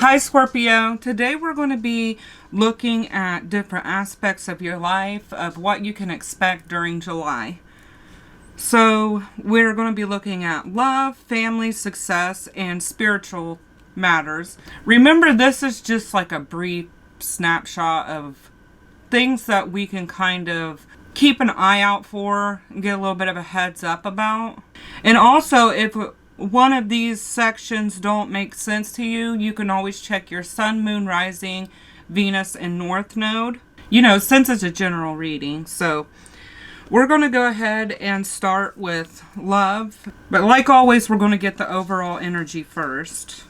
Hi Scorpio, today we're going to be looking at different aspects of your life, of what you can expect during July. So we're going to be looking at love, family, success, and spiritual matters. Remember, this is just like a brief snapshot of things that we can kind of keep an eye out for and get a little bit of a heads up about. And also, if one of these sections don't make sense to you, you can always check your sun, moon, rising, Venus, and north node. You know, since it's a general reading. So we're going to go ahead and start with love. But like always, we're going to get the overall energy first.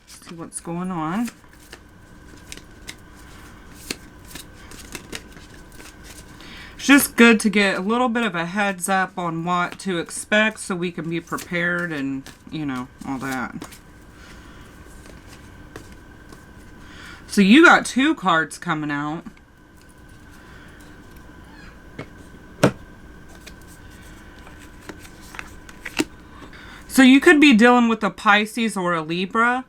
See what's going on. It's just good to get a little bit of a heads up on what to expect so we can be prepared and, you know, all that. So you got 2 cards coming out. So you could be dealing with a Pisces or a Libra.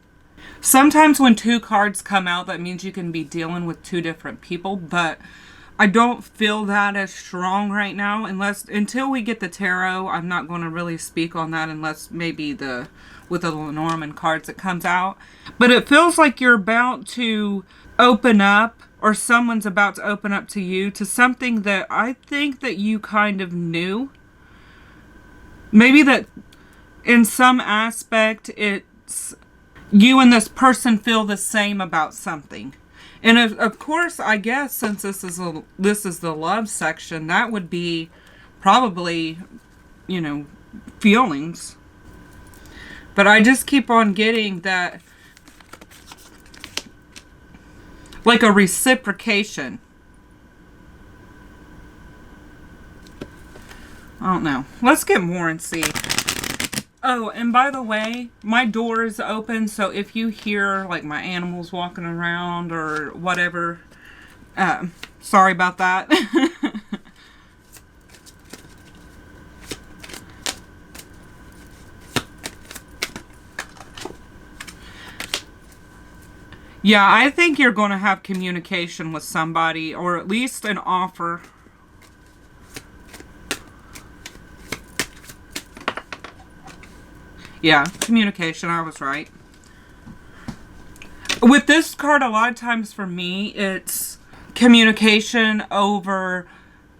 Sometimes when 2 cards come out, that means you can be dealing with 2 different people, but I don't feel that as strong right now. Until we get the tarot, I'm not going to really speak on that unless maybe with the Lenormand cards it comes out. But it feels like you're about to open up, or someone's about to open up to you, to something that I think that you kind of knew. Maybe that in some aspect it's you and this person feel the same about something. And of course, I guess since this is the love section, that would be probably, you know, feelings. But I just keep on getting that, like a reciprocation. I don't know. Let's get more and see. Oh, and by the way, my door is open, so if you hear like my animals walking around or whatever, sorry about that. Yeah, I think you're going to have communication with somebody, or at least an offer. Yeah, communication, I was right. With this card, a lot of times for me, it's communication over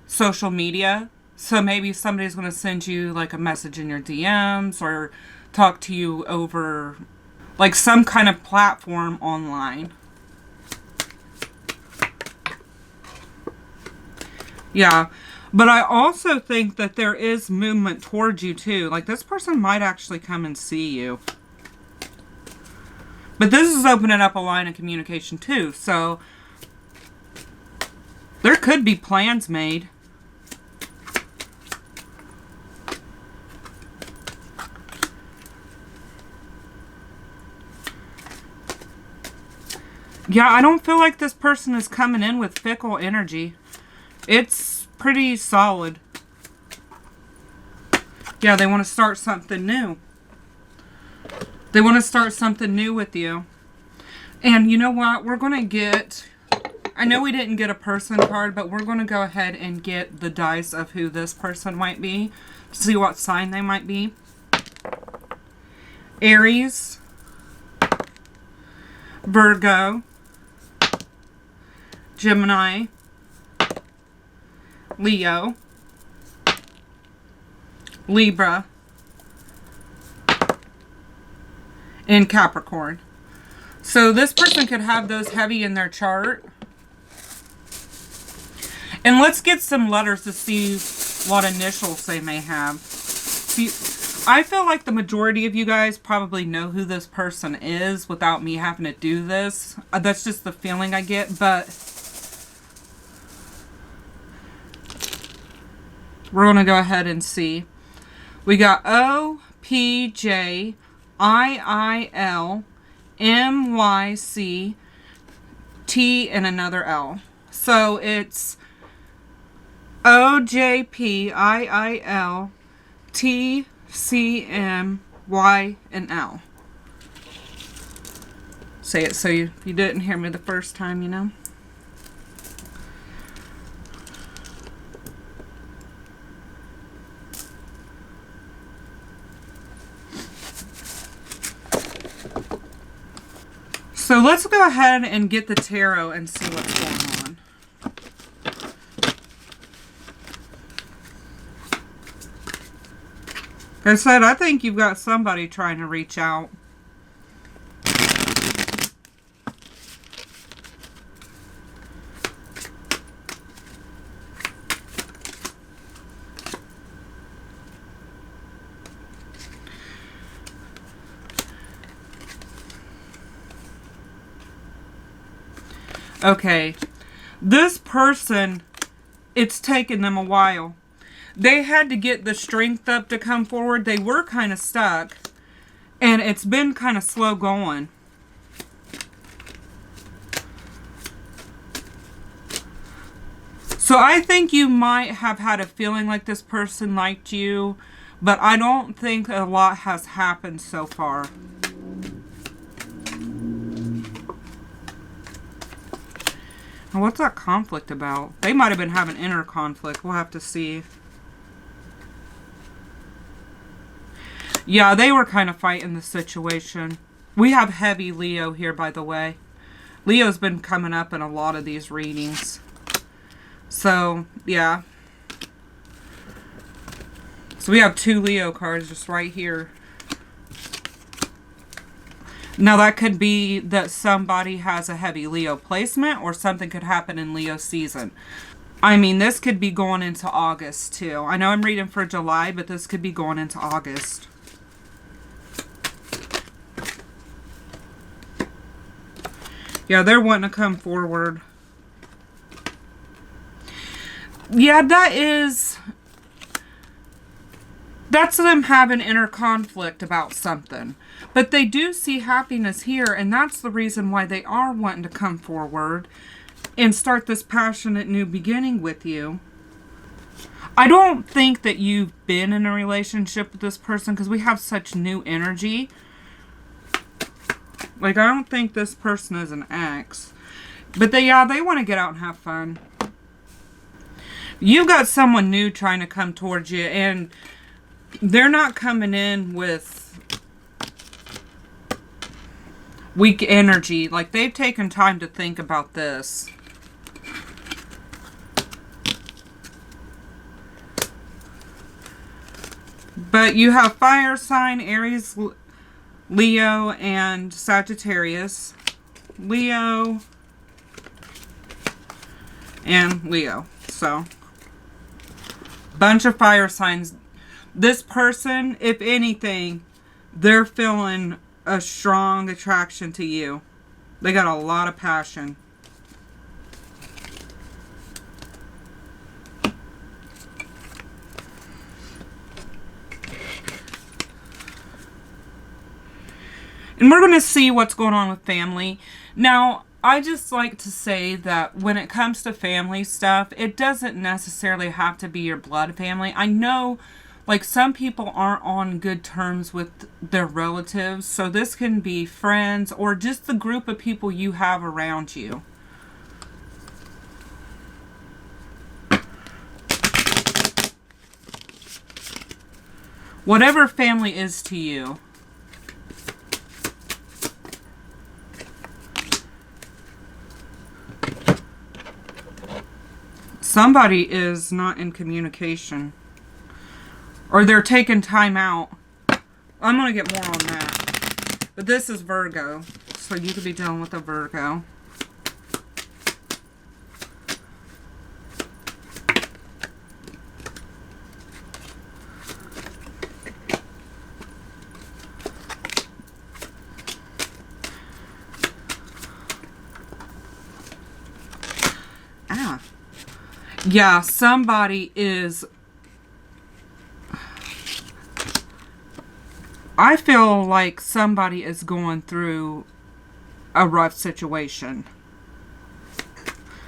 social media. So maybe somebody's going to send you like a message in your DMs or talk to you over like some kind of platform online. Yeah. But I also think that there is movement towards you too. Like this person might actually come and see you. But this is opening up a line of communication too. So there could be plans made. Yeah, I don't feel like this person is coming in with fickle energy. It's pretty solid. Yeah, they want to start something new. They want to start something new with you. And you know what? We're going to get... I know we didn't get a person card, but we're going to go ahead and get the dice of who this person might be. See what sign they might be. Aries. Virgo. Gemini. Leo, Libra, and Capricorn. So this person could have those heavy in their chart. And let's get some letters to see what initials they may have. See, I feel like the majority of you guys probably know who this person is without me having to do this. That's just the feeling I get, but we're going to go ahead and see. We got O, P, J, I, I, L, M, Y, C, T, and another L. So it's O, J, P, I, I, L, T, C, M, Y, and L. say it so you didn't hear me the first time, you know. So let's go ahead and get the tarot and see what's going on. Like I said, I think you've got somebody trying to reach out. Okay, this person, it's taken them a while. They had to get the strength up to come forward. They were kind of stuck, and it's been kind of slow going. So I think you might have had a feeling like this person liked you, but I don't think a lot has happened so far. What's that conflict about? They might have been having inner conflict. We'll have to see. Yeah, they were kind of fighting the situation. We have heavy Leo here, by the way. Leo's been coming up in a lot of these readings. So, yeah. So we have 2 Leo cards just right here. Now that could be that somebody has a heavy Leo placement, or something could happen in Leo season. I mean, this could be going into August too. I know I'm reading for July, but this could be going into August. Yeah, they're wanting to come forward. Yeah, that's them having inner conflict about something. But they do see happiness here, and that's the reason why they are wanting to come forward and start this passionate new beginning with you. I don't think that you've been in a relationship with this person because we have such new energy. Like, I don't think this person is an ex. But they want to get out and have fun. You've got someone new trying to come towards you, and they're not coming in with weak energy. Like, they've taken time to think about this. But you have fire sign, Aries, Leo, and Sagittarius. Leo and Leo. So, bunch of fire signs. This person, if anything, they're feeling a strong attraction to you. They got a lot of passion. And we're going to see what's going on with family. Now, I just like to say that when it comes to family stuff, it doesn't necessarily have to be your blood family. I know, like, some people aren't on good terms with their relatives, so this can be friends or just the group of people you have around you. Whatever family is to you. Somebody is not in communication. Or they're taking time out. I'm going to get more on that. But this is Virgo. So you could be dealing with a Virgo. Yeah, somebody is... I feel like somebody is going through a rough situation.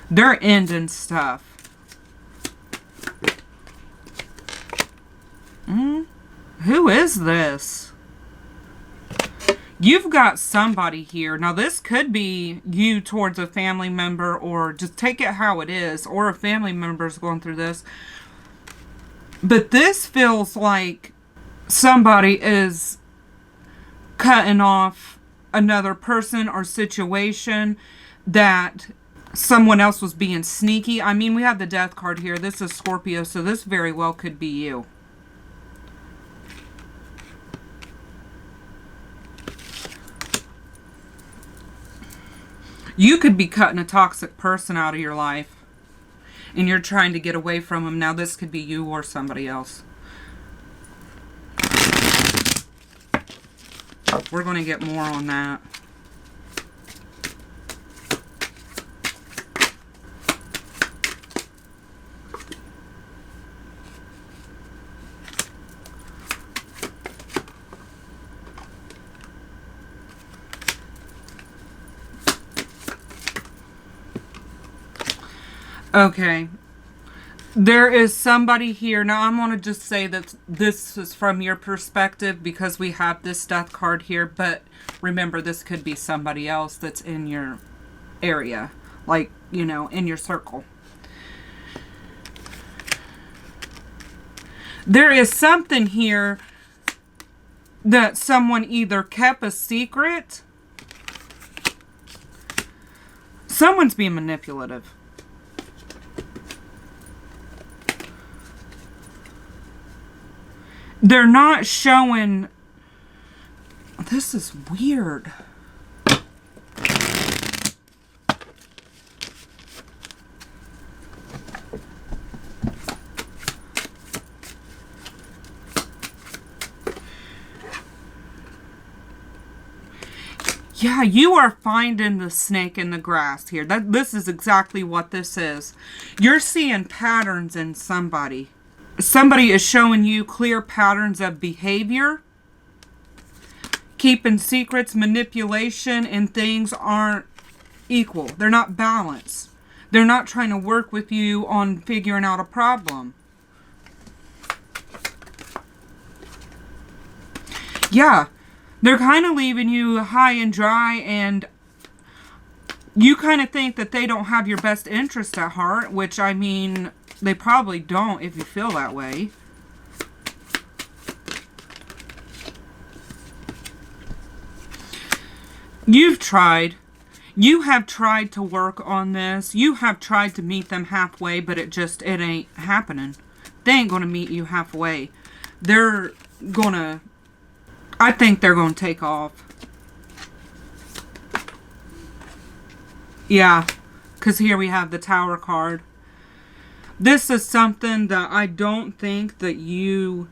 They're ending stuff. Who is this? You've got somebody here. Now, this could be you towards a family member, or just take it how it is, or a family member is going through this. But this feels like somebody is cutting off another person or situation, that someone else was being sneaky. I mean, we have the death card here. This is Scorpio, so this very well could be you. You could be cutting a toxic person out of your life, and you're trying to get away from them. Now, this could be you or somebody else. We're going to get more on that. Okay. There is somebody here. Now, I'm going to just say that this is from your perspective because we have this death card here. But remember, this could be somebody else that's in your area. Like, you know, in your circle. There is something here that someone either kept a secret. Someone's being manipulative. They're not showing... This is weird. Yeah, you are finding the snake in the grass here. This is exactly what this is. You're seeing patterns in somebody. Somebody is showing you clear patterns of behavior. Keeping secrets, manipulation, and things aren't equal. They're not balanced. They're not trying to work with you on figuring out a problem. Yeah, they're kind of leaving you high and dry, and you kind of think that they don't have your best interest at heart, which, I mean, they probably don't if you feel that way. You've tried. You have tried to work on this. You have tried to meet them halfway, but it ain't happening. They ain't going to meet you halfway. They're going to... I think they're going to take off. Yeah, because here we have the Tower card. This is something that I don't think that you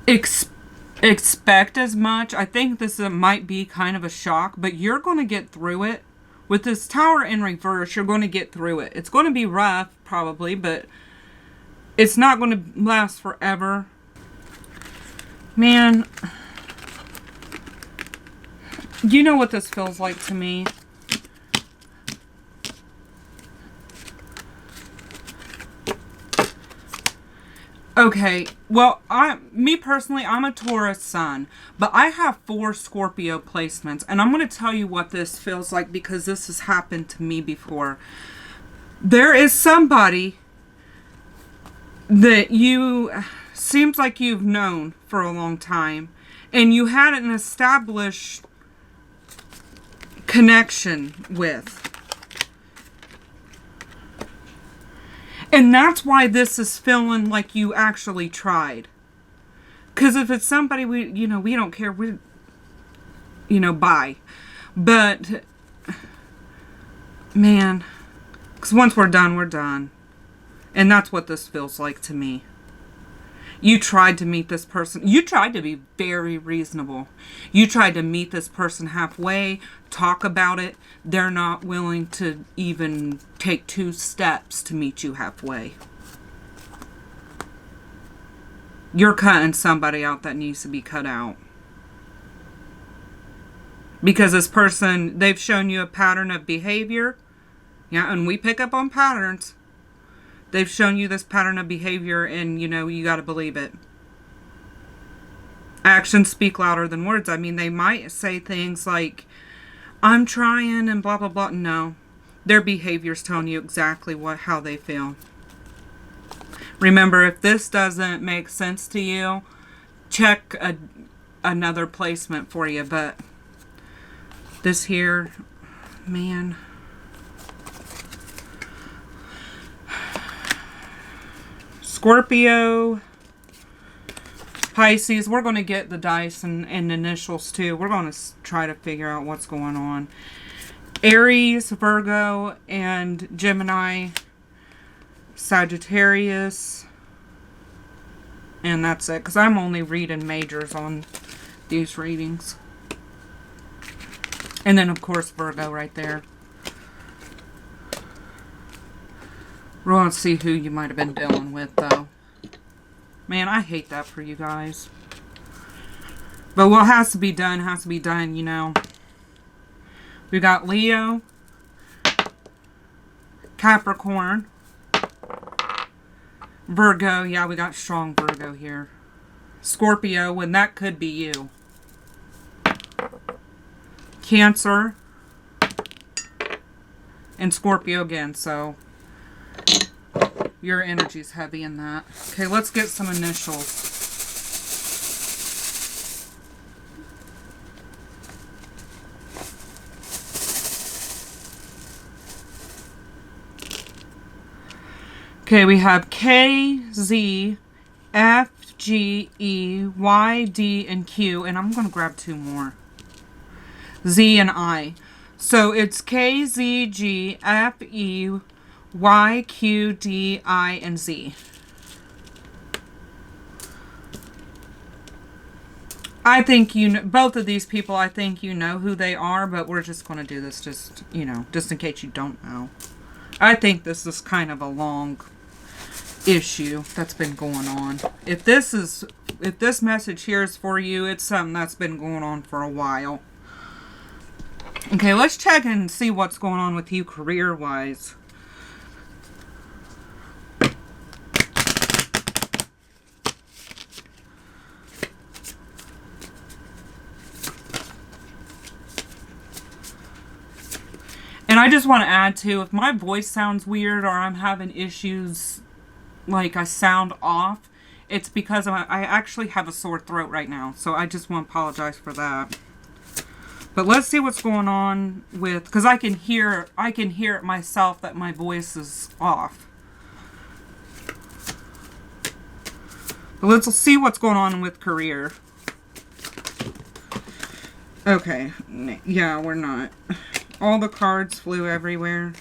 expect as much. I think this might be kind of a shock, but you're going to get through it. With this Tower in reverse, you're going to get through it. It's going to be rough, probably, but it's not going to last forever. Man, you know what this feels like to me? Okay, well, me personally, I'm a Taurus sun, but I have 4 Scorpio placements, and I'm going to tell you what this feels like because this has happened to me before. There is somebody that seems like you've known for a long time, and you had an established connection with. And that's why this is feeling like you actually tried. Because if it's somebody we don't care, bye. But, man, because once we're done, we're done. And that's what this feels like to me. You tried to meet this person. You tried to be very reasonable. You tried to meet this person halfway, talk about it. They're not willing to even take 2 steps to meet you halfway. You're cutting somebody out that needs to be cut out. Because this person, they've shown you a pattern of behavior. Yeah, and we pick up on patterns. They've shown you this pattern of behavior, and, you got to believe it. Actions speak louder than words. I mean, they might say things like, I'm trying and blah, blah, blah. No. Their behavior's telling you exactly how they feel. Remember, if this doesn't make sense to you, check another placement for you. But this here, man. Scorpio, Pisces, we're going to get the dice and initials too. We're going to try to figure out what's going on. Aries, Virgo, and Gemini, Sagittarius. And that's it, because I'm only reading majors on these readings. And then, of course, Virgo right there. We're going to see who you might have been dealing with, though. Man, I hate that for you guys. But what has to be done, you know. We got Leo, Capricorn, Virgo. Yeah, we got strong Virgo here. Scorpio, and that could be you. Cancer. And Scorpio again, so your energy's heavy in that. Okay, let's get some initials. Okay, we have K, Z, F, G, E, Y, D, and Q. And I'm going to grab two more. Z and I. So it's K, Z, G, F, E, Y, Q, D, I, and Z. I think you know, both of these people, I think you know who they are, but we're just going to do this just, you know, just in case you don't know. I think this is kind of a long issue that's been going on. If this message here is for you, it's something that's been going on for a while. Okay, let's check and see what's going on with you career-wise. And I just want to add too, if my voice sounds weird or I'm having issues, like I sound off, it's because I actually have a sore throat right now. So I just want to apologize for that. But let's see what's going on with, because I can hear it myself that my voice is off. But let's see what's going on with career. Okay, yeah, we're not. All the cards flew everywhere.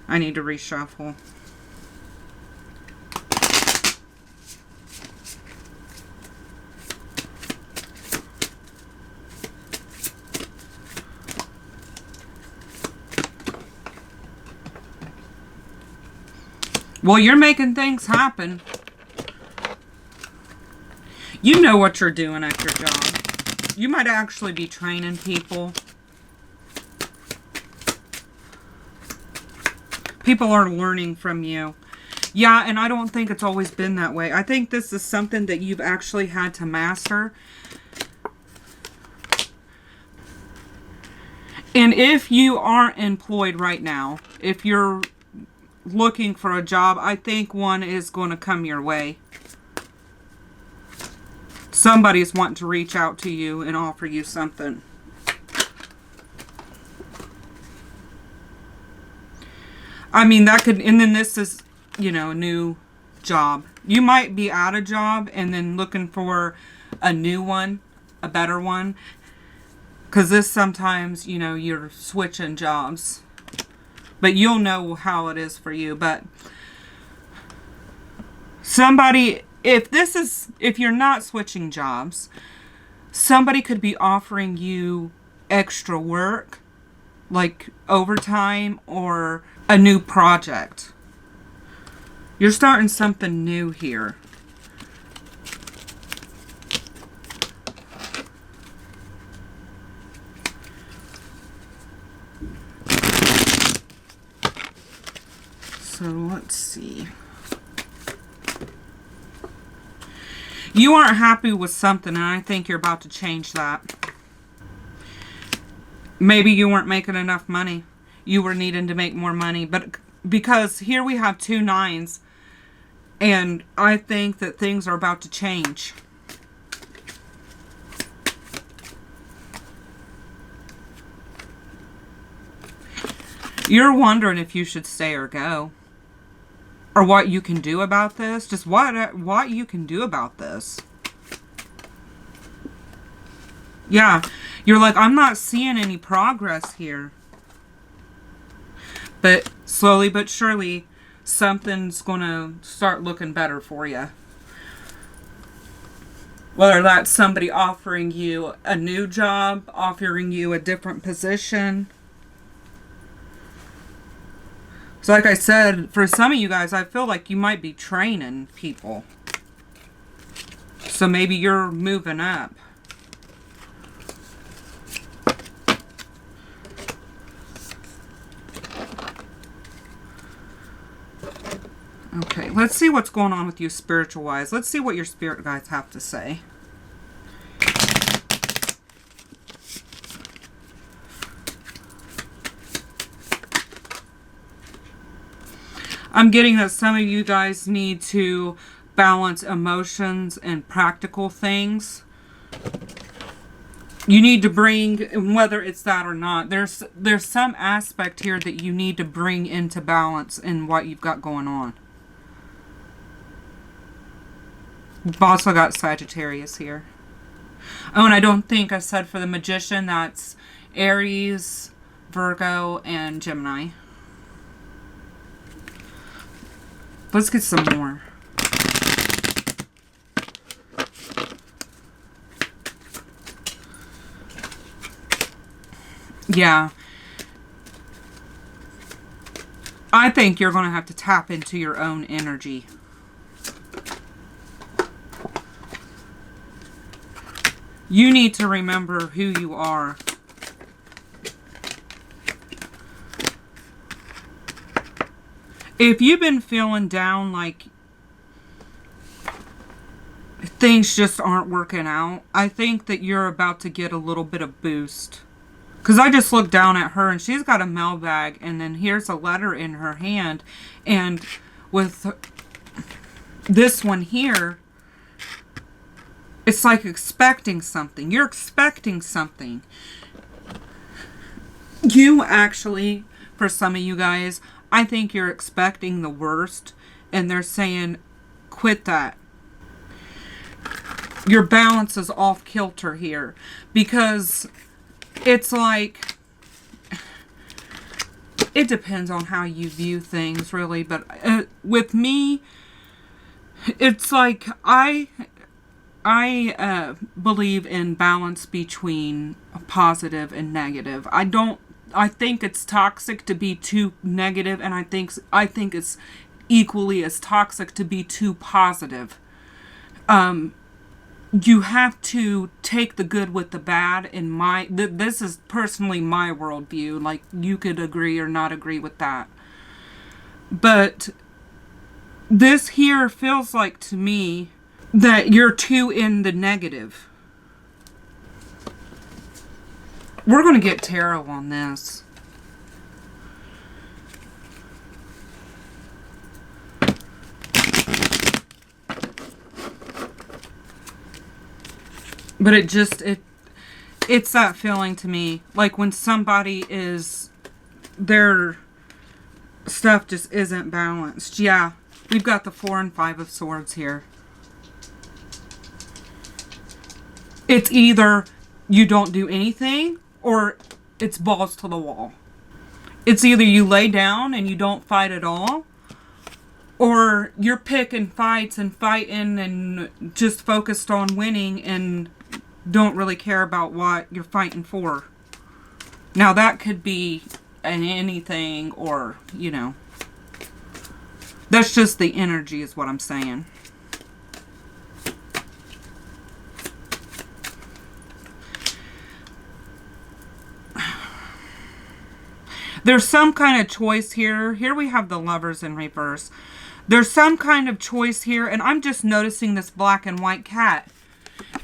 I need to reshuffle. Well, you're making things happen. You know what you're doing at your job. You might actually be training people. People are learning from you. Yeah, and I don't think it's always been that way. I think this is something that you've actually had to master. And if you aren't employed right now, if you're looking for a job, I think one is going to come your way. Somebody's wanting to reach out to you and offer you something. I mean, that could, and then this is, you know, a new job. You might be out of job and then looking for a new one, a better one. Because this sometimes, you know, you're switching jobs. But you'll know how it is for you. But somebody, if you're not switching jobs, somebody could be offering you extra work, like overtime or a new project. You're starting something new here. So let's see. You aren't happy with something, and I think you're about to change that. Maybe you weren't making enough money. You were needing to make more money. But because here we have 2 9s, and I think that things are about to change. You're wondering if you should stay or go. Or what you can do about this. Just what you can do about this. Yeah. You're like, I'm not seeing any progress here. But slowly but surely, something's going to start looking better for you. Whether that's somebody offering you a new job, offering you a different position. So like I said, for some of you guys, I feel like you might be training people. So maybe you're moving up. Okay, let's see what's going on with you spiritual-wise. Let's see what your spirit guides have to say. I'm getting that some of you guys need to balance emotions and practical things. You need to bring, whether it's that or not, there's some aspect here that you need to bring into balance in what you've got going on. We've also got Sagittarius here. Oh, and I don't think I said for the Magician, that's Aries, Virgo, and Gemini. Let's get some more. Yeah. I think you're going to have to tap into your own energy. You need to remember who you are. If you've been feeling down, like things just aren't working out, I think that you're about to get a little bit of boost. Because I just looked down at her and she's got a mail bag, and then here's a letter in her hand. And with this one here, it's like expecting something. You're expecting something. You actually, for some of you guys, I think you're expecting the worst, and they're saying, quit that. Your balance is off kilter here, because it's like, it depends on how you view things, really, but with me, it's like, I believe in balance between positive and negative. I think it's toxic to be too negative, and I think it's equally as toxic to be too positive. You have to take the good with the bad. This is personally my worldview. Like, you could agree or not agree with that. But this here feels like to me that you're too in the negative. We're going to get tarot on this. But it's that feeling to me. Like when somebody their stuff just isn't balanced. Yeah, we've got the 4 and 5 of Swords here. It's either you don't do anything, or it's balls to the wall. It's either you lay down and you don't fight at all, or you're picking fights and fighting and just focused on winning and don't really care about what you're fighting for. Now that could be anything, or, you know, that's just the energy is what I'm saying. There's some kind of choice here. Here we have the Lovers in reverse. There's some kind of choice here, and I'm just noticing this black and white cat.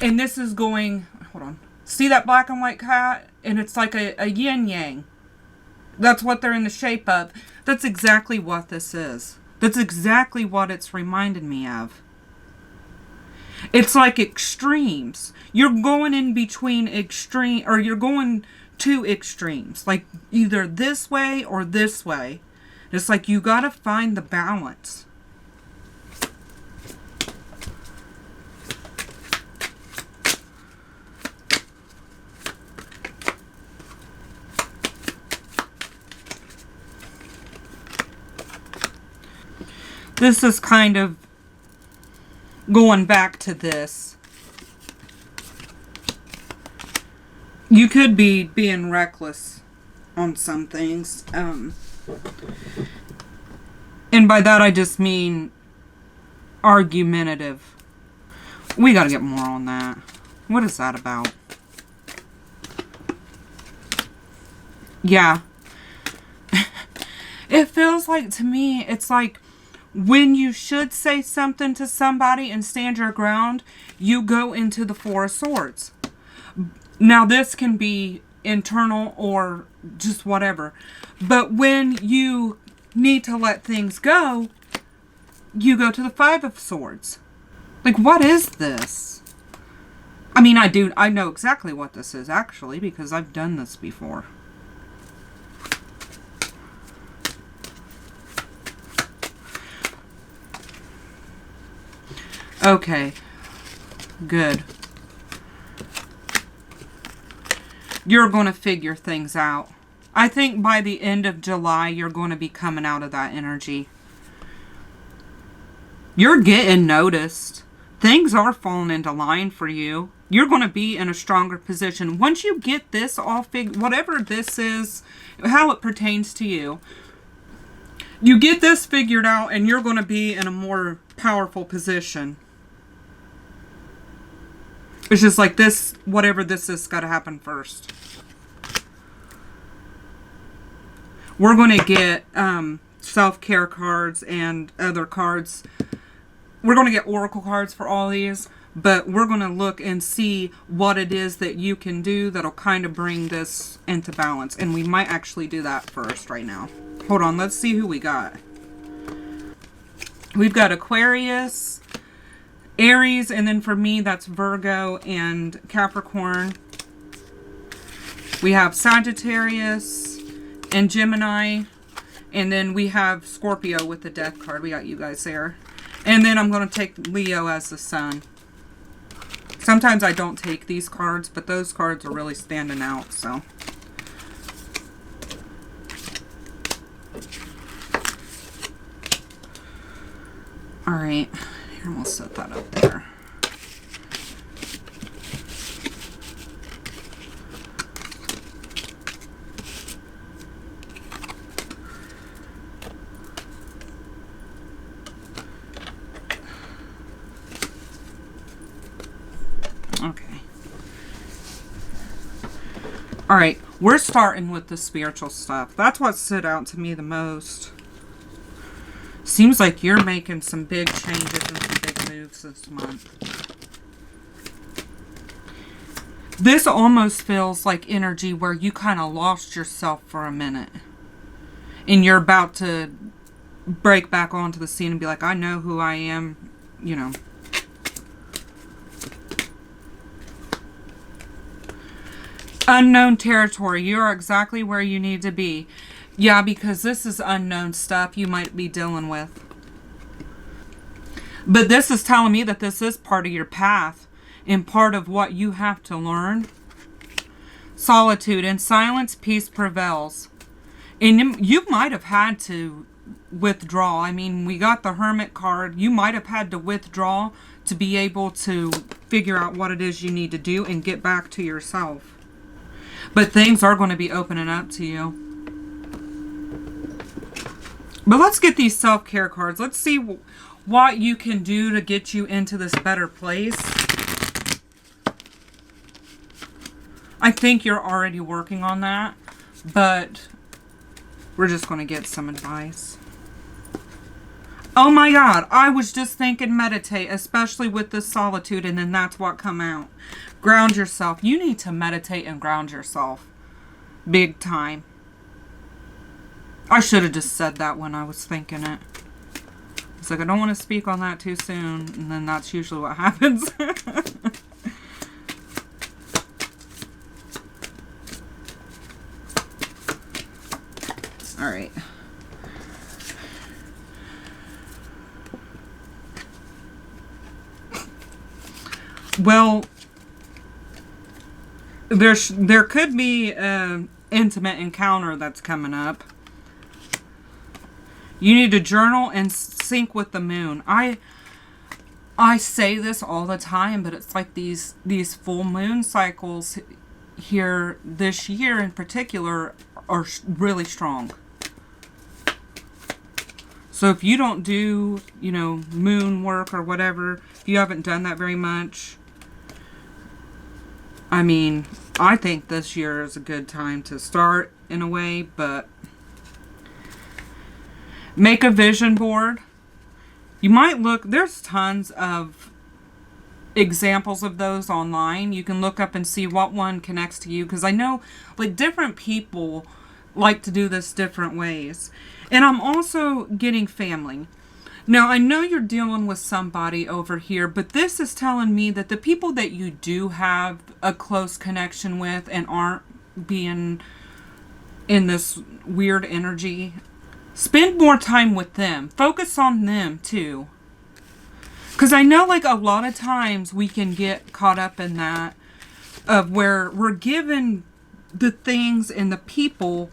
And this is going, hold on. See that black and white cat? And it's like a yin-yang. That's what they're in the shape of. That's exactly what this is. That's exactly what it's reminded me of. It's like extremes. You're going in between extreme, or you're going to extremes. Like either this way or this way. It's like you gotta find the balance. This is kind of going back to this. You could be being reckless on some things. And by that I just mean argumentative. We gotta get more on that. What is that about? Yeah. It feels like, to me, it's like when you should say something to somebody and stand your ground, you go into the Four of Swords. Now, this can be internal or just whatever. But when you need to let things go, you go to the Five of Swords. Like, what is this? I mean, I know exactly what this is, actually, because I've done this before. Okay, good. You're going to figure things out. I think by the end of July, you're going to be coming out of that energy. You're getting noticed. Things are falling into line for you. You're going to be in a stronger position. Once you get this all figured, whatever this is, how it pertains to you, you get this figured out and you're going to be in a more powerful position. It's just like this, whatever this is, got to happen first. We're going to get self-care cards and other cards. We're going to get oracle cards for all these, but we're going to look and see what it is that you can do that'll kind of bring this into balance. And we might actually do that first right now. Hold on, let's see who we got. We've got Aquarius, Aries, and then for me, that's Virgo and Capricorn. We have Sagittarius and Gemini. And then we have Scorpio with the Death card. We got you guys there. And then I'm going to take Leo as the Sun. Sometimes I don't take these cards, but those cards are really standing out, so. Alright. Here, we'll set that up there. Okay. Alright, we're starting with the spiritual stuff. That's what stood out to me the most. Seems like you're making some big changes and some big moves this month. This almost feels like energy where you kind of lost yourself for a minute. And you're about to break back onto the scene and be like, I know who I am, you know. Unknown territory. You are exactly where you need to be. Yeah, because this is unknown stuff you might be dealing with. But this is telling me that this is part of your path and part of what you have to learn. Solitude. In silence, peace prevails. And you might have had to withdraw. I mean, we got the Hermit card. You might have had to withdraw to be able to figure out what it is you need to do and get back to yourself. But things are going to be opening up to you. But let's get these self-care cards. Let's see what you can do to get you into this better place. I think you're already working on that, but we're just going to get some advice. Oh my God, I was just thinking meditate, especially with this solitude, and then that's what come out. Ground yourself. You need to meditate and ground yourself. Big time. I should have just said that when I was thinking it. It's like, I don't want to speak on that too soon, and then that's usually what happens. All right. Well, there could be an intimate encounter that's coming up. You need to journal and sync with the moon. I say this all the time, but it's like these full moon cycles here this year in particular are really strong. So if you don't do, moon work or whatever, if you haven't done that very much, I mean, I think this year is a good time to start in a way, but make a vision board. You might look, there's tons of examples of those online. You can look up and see what one connects to you, because I know like different people like to do this different ways. And I'm also getting family. Now, I know you're dealing with somebody over here, but this is telling me that the people that you do have a close connection with and aren't being in this weird energy, spend more time with them. Focus on them, too. Because I know, like, a lot of times we can get caught up in that of where we're given the things and the people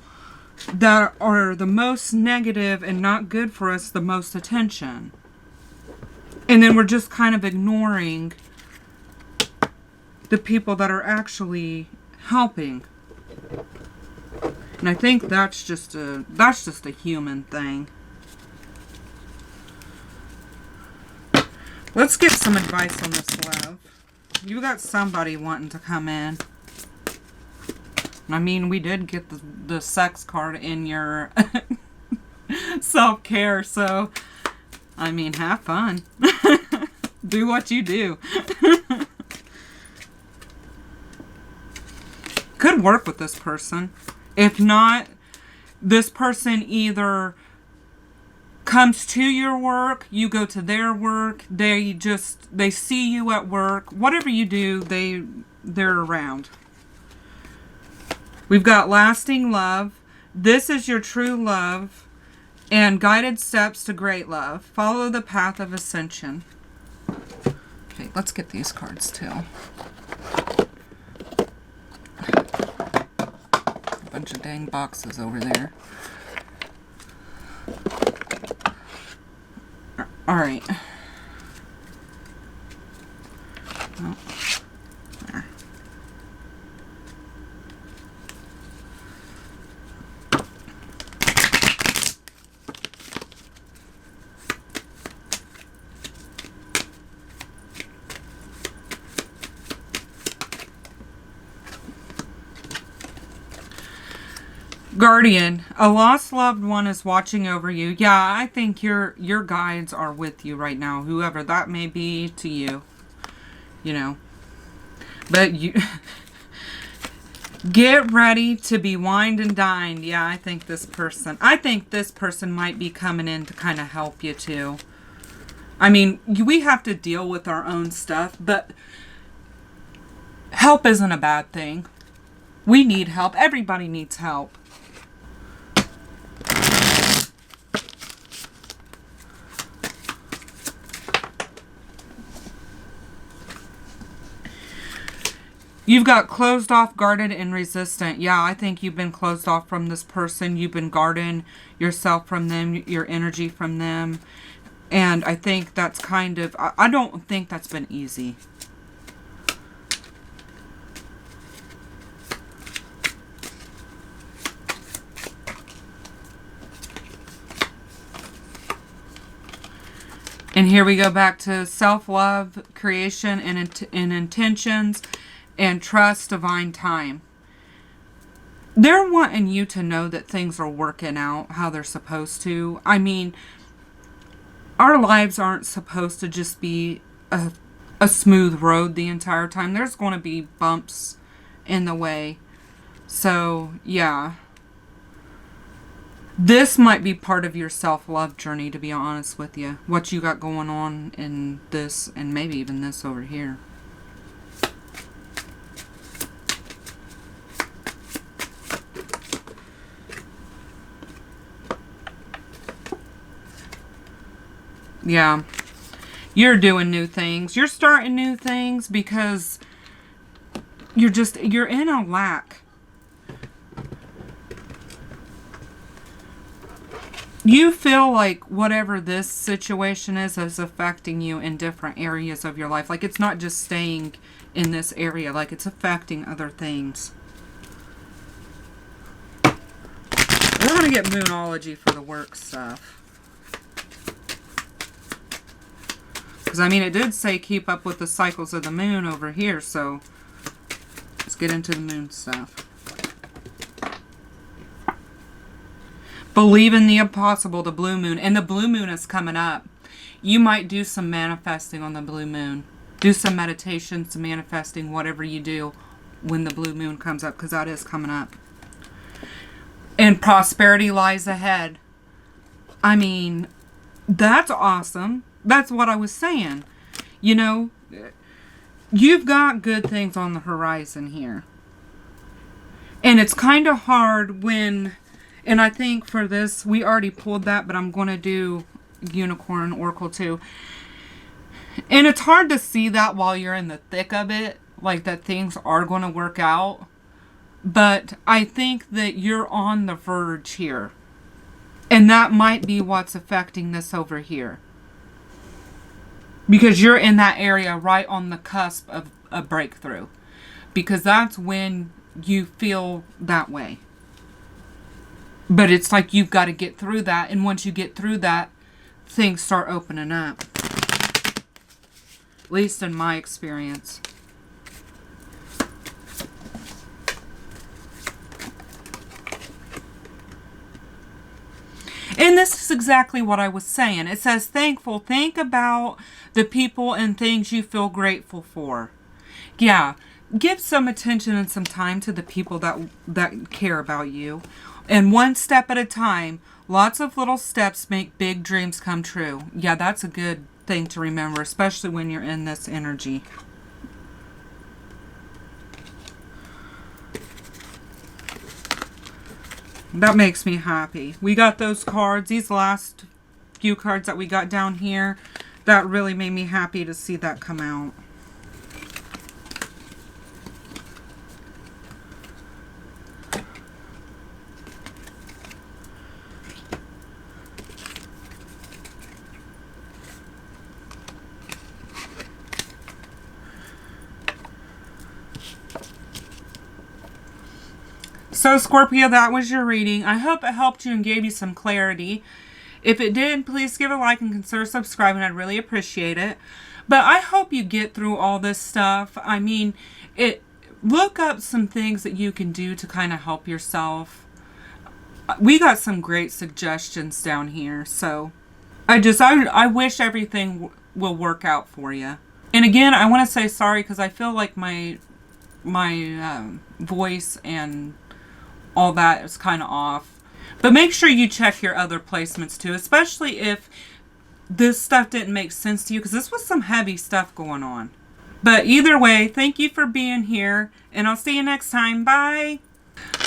that are the most negative and not good for us the most attention. And then we're just kind of ignoring the people that are actually helping. And I think that's just a human thing. Let's get some advice on this, love. You got somebody wanting to come in. I mean, we did get the sex card in your self-care, so, I mean, have fun. Do what you do. Could work with this person. If not, this person either comes to your work, you go to their work, they see you at work. Whatever you do, they're around. We've got lasting love. This is your true love. And guided steps to great love. Follow the path of ascension. Okay, let's get these cards too. A bunch of dang boxes over there. All right. Oh. There. Guardian, a lost loved one is watching over you. Yeah, I think your guides are with you right now, whoever that may be to you. But you get ready to be wined and dined. Yeah, I think this person might be coming in to kind of help you too. I mean, we have to deal with our own stuff, but help isn't a bad thing. We need help. Everybody needs help. You've got closed off, guarded, and resistant. Yeah, I think you've been closed off from this person. You've been guarding yourself from them, your energy from them. And I think that's kind of, I don't think that's been easy. And here we go back to self-love, creation, and intentions, and trust divine time. They're wanting you to know that things are working out how they're supposed to. I mean, our lives aren't supposed to just be a smooth road the entire time. There's going to be bumps in the way. So, yeah. This might be part of your self-love journey, to be honest with you. What you got going on in this, and maybe even this over here. Yeah. You're doing new things. You're starting new things because you're in a lack. You feel like whatever this situation is affecting you in different areas of your life. Like it's not just staying in this area. Like it's affecting other things. We're going to get Moonology for the work stuff. Because, I mean, it did say keep up with the cycles of the moon over here, so let's get into the moon stuff. Believe in the impossible, the blue moon. And the blue moon is coming up. You might do some manifesting on the blue moon. Do some meditation, some manifesting, whatever you do when the blue moon comes up, because that is coming up. And prosperity lies ahead. I mean, that's awesome. That's what I was saying. You know, you've got good things on the horizon here. And it's kind of hard when, and I think for this, we already pulled that, but I'm going to do Unicorn Oracle too. And it's hard to see that while you're in the thick of it, like that things are going to work out. But I think that you're on the verge here. And that might be what's affecting this over here. Because you're in that area right on the cusp of a breakthrough. Because that's when you feel that way. But it's like you've got to get through that. And once you get through that, things start opening up. At least in my experience. And this is exactly what I was saying. It says thankful. Think about the people and things you feel grateful for. Yeah, give some attention and some time to the people that care about you. And one step at a time. Lots of little steps make big dreams come true. Yeah, that's a good thing to remember, especially when you're in this energy. That makes me happy. We got those cards. These last few cards that we got down here, that really made me happy to see that come out. So Scorpio, that was your reading. I hope it helped you and gave you some clarity. If it did, please give a like and consider subscribing. I'd really appreciate it. But I hope you get through all this stuff. I mean, look up some things that you can do to kind of help yourself. We got some great suggestions down here. So I wish everything will work out for you. And again, I want to say sorry because I feel like my voice and all that is kind of off. But make sure you check your other placements too, especially if this stuff didn't make sense to you, because this was some heavy stuff going on. But either way, thank you for being here, and I'll see you next time. Bye!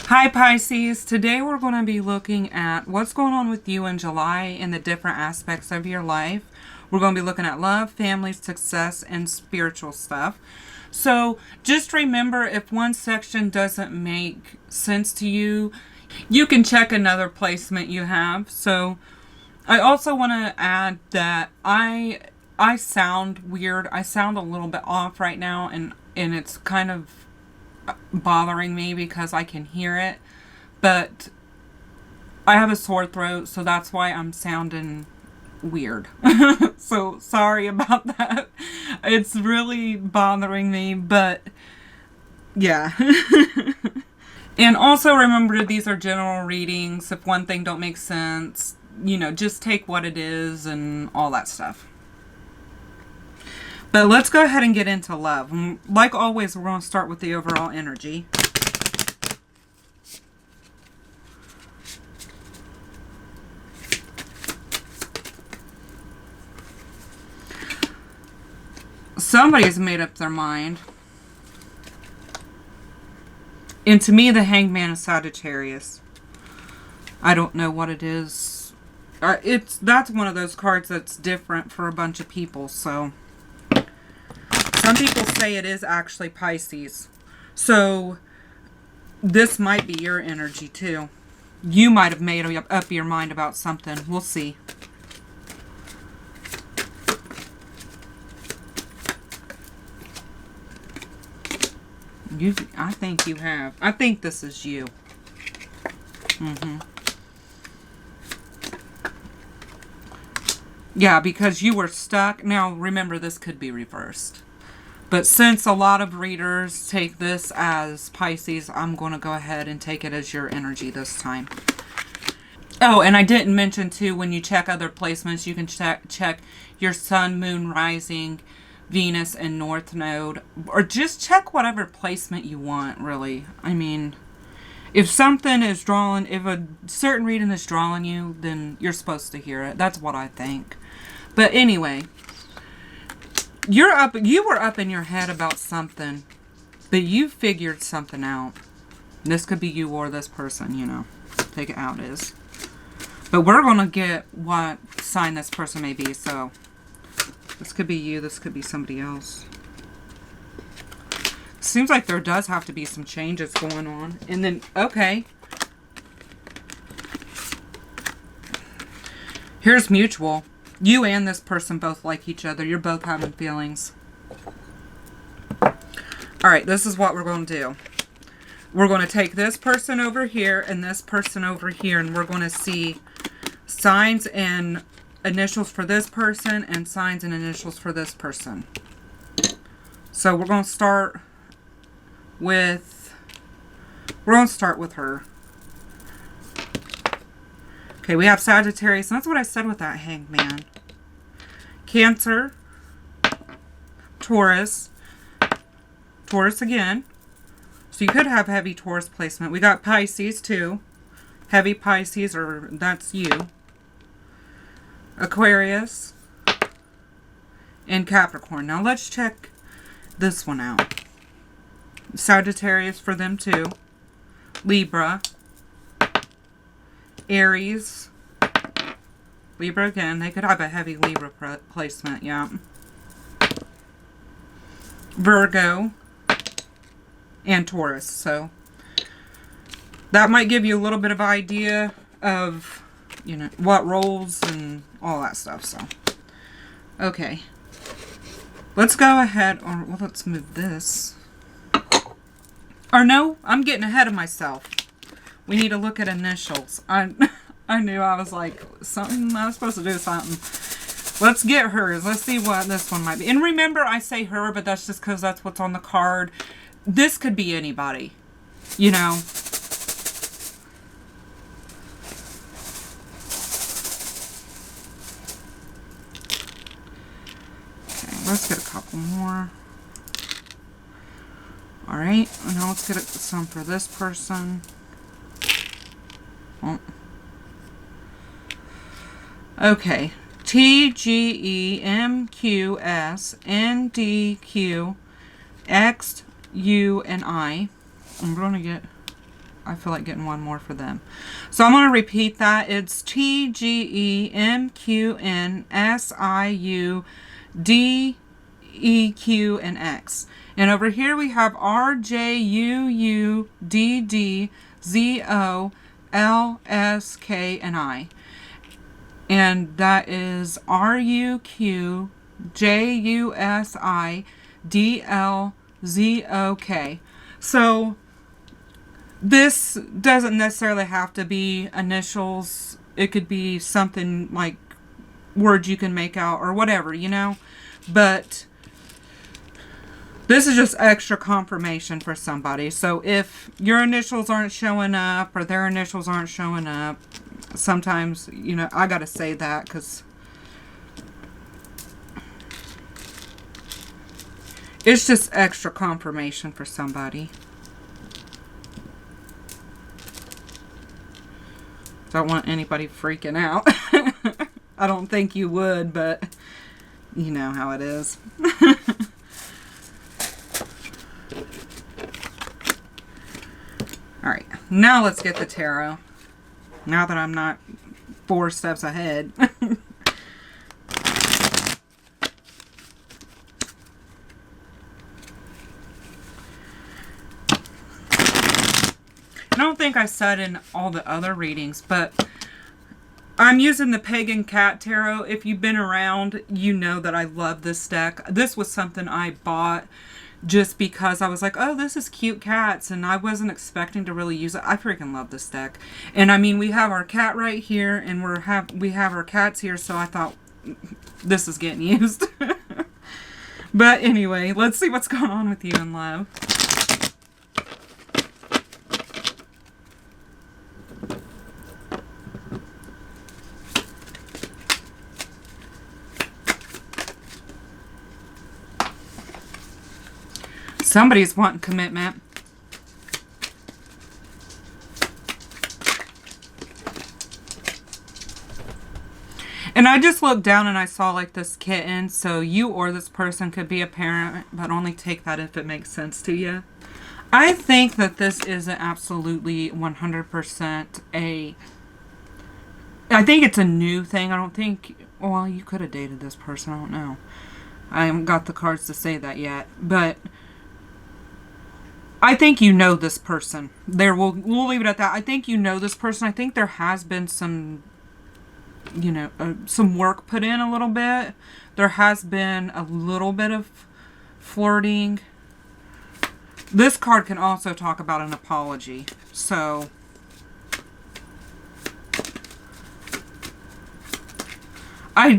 Hi Pisces, today we're going to be looking at what's going on with you in July in the different aspects of your life. We're going to be looking at love, family, success, and spiritual stuff. So just remember, if one section doesn't make sense to you, you can check another placement you have. So I also want to add that I sound weird. I sound a little bit off right now, and it's kind of bothering me because I can hear it. But I have a sore throat, so that's why I'm sounding weird. So sorry about that. It's really bothering me, but yeah. And also remember, these are general readings. If one thing don't make sense, you know, just take what it is and all that stuff. But let's go ahead and get into love. Like always, we're going to start with the overall energy. Somebody's made up their mind. And to me, the Hangman is Sagittarius. I don't know what it is. That's one of those cards that's different for a bunch of people, so... Some people say it is actually Pisces. So, this might be your energy, too. You might have made up your mind about something. We'll see. I think you have. I think this is you. Yeah, because you were stuck. Now, remember, this could be reversed. But since a lot of readers take this as Pisces, I'm going to go ahead and take it as your energy this time. Oh, and I didn't mention, too, when you check other placements, you can check your Sun, Moon, Rising, Venus, and North Node. Or just check whatever placement you want, really. I mean, if something is drawing, if a certain reading is drawing you, then you're supposed to hear it. That's what I think. But anyway... You were up in your head about something, but you figured something out. This could be you or this person, you know. Take it out is. But we're going to get what sign this person may be, so this could be you, this could be somebody else. Seems like there does have to be some changes going on. And then, okay. Here's mutual. You and this person both like each other. You're both having feelings. Alright, this is what we're going to do. We're going to take this person over here and this person over here. And we're going to see signs and initials for this person and signs and initials for this person. So we're going to start with... We're going to start with her. Okay, we have Sagittarius. And that's what I said with that Hangman. Cancer. Taurus. Taurus again. So you could have heavy Taurus placement. We got Pisces too. Heavy Pisces, or that's you. Aquarius. And Capricorn. Now let's check this one out. Sagittarius for them too. Libra. Aries. Libra again. They could have a heavy Libra placement, yeah. Virgo. And Taurus. So that might give you a little bit of idea of, you know, what roles and all that stuff. So, okay. Let's go ahead, or well, let's move this. Or no, I'm getting ahead of myself. We need to look at initials. I knew I was like, something, I was supposed to do something. Let's get hers. Let's see what this one might be. And remember, I say her, but that's just because that's what's on the card. This could be anybody, you know. Okay, let's get a couple more. Alright, now let's get some for this person. Oh. Okay. T, G, E, M, Q, S, N, D, Q, X, U, and I. I'm going to get... I feel like getting one more for them. So I'm going to repeat that. It's T, G, E, M, Q, N, S, I, U, D, E, Q, and X. And over here we have R, J, U, U, D, D, Z, O, L, S, K, and I. And that is R, U, Q, J, U, S, I, D, L, Z, O, K. So this doesn't necessarily have to be initials. It could be something like words you can make out or whatever, you know. But this is just extra confirmation for somebody. So if your initials aren't showing up or their initials aren't showing up, Sometimes, you know, I gotta say that because it's just extra confirmation for somebody. Don't want anybody freaking out. I don't think you would, but you know how it is. Alright, now let's get the tarot. Now that I'm not 4 steps ahead. I don't think I said in all the other readings, but I'm using the Pagan Cat Tarot. If you've been around, you know that I love this deck. This was something I bought just because I was like, oh, this is cute cats, and I wasn't expecting to really use it. I freaking love this deck. And I mean, we have our cat right here, and we have our cats here, so I thought this is getting used. But anyway, let's see what's going on with you in love. Somebody's wanting commitment. And I just looked down and I saw like this kitten. So you or this person could be a parent, but only take that if it makes sense to you. I think that this is absolutely 100% I think it's a new thing. I don't think, well, you could have dated this person. I don't know. I haven't got the cards to say that yet, but I think you know this person. We'll leave it at that. I think you know this person. I think there has been some, you know, some work put in a little bit. There has been a little bit of flirting. This card can also talk about an apology. So I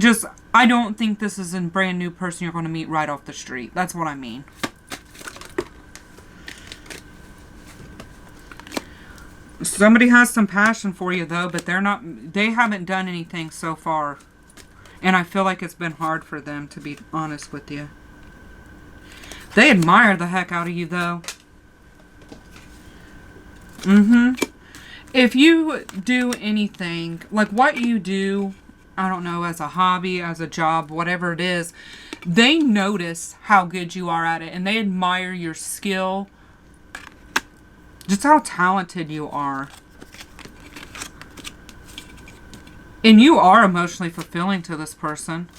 don't think this is a brand new person you're going to meet right off the street. That's what I mean. Somebody has some passion for you though, but they haven't done anything so far. And I feel like it's been hard for them, to be honest with you. They admire the heck out of you though. If you do anything, like what you do, I don't know, as a hobby, as a job, whatever it is, they notice how good you are at it and they admire your skill. Just how talented you are. And you are emotionally fulfilling to this person.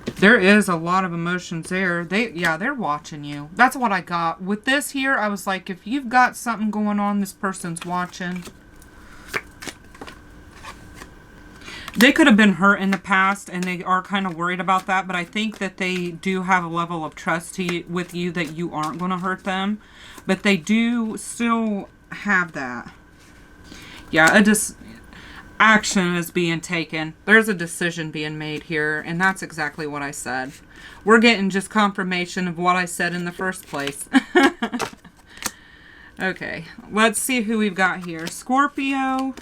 There is a lot of emotions there. They're watching you. That's what I got. With this here, I was like, if you've got something going on, this person's watching. They could have been hurt in the past, and they are kind of worried about that, but I think that they do have a level of trust with you that you aren't going to hurt them. But they do still have that. Yeah, action is being taken. There's a decision being made here, and that's exactly what I said. We're getting just confirmation of what I said in the first place. Okay, let's see who we've got here. Scorpio.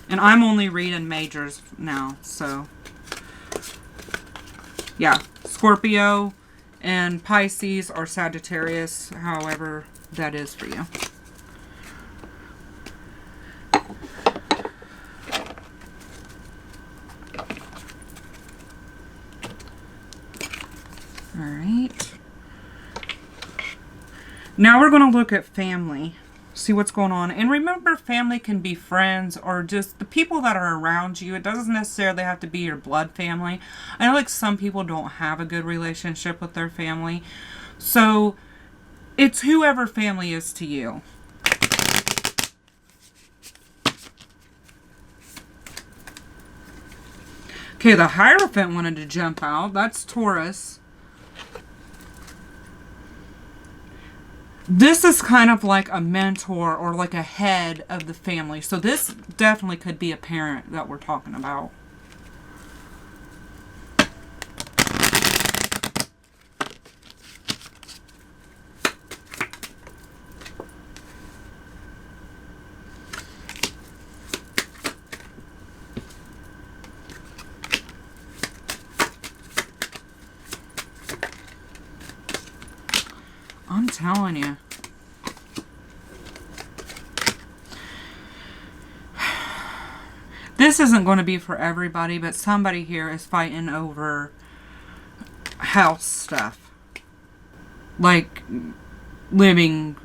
And I'm only reading majors now, so. Yeah, Scorpio and Pisces or Sagittarius, however that is for you. Alright. Now we're going to look at family. See what's going on. And remember, family can be friends or just the people that are around you. It doesn't necessarily have to be your blood family. I know like some people don't have a good relationship with their family. So it's whoever family is to you. Okay, the Hierophant wanted to jump out. That's Taurus. This is kind of like a mentor or like a head of the family. So this definitely could be a parent that we're talking about. telling you. This isn't going to be for everybody, but somebody here is fighting over house stuff. Like living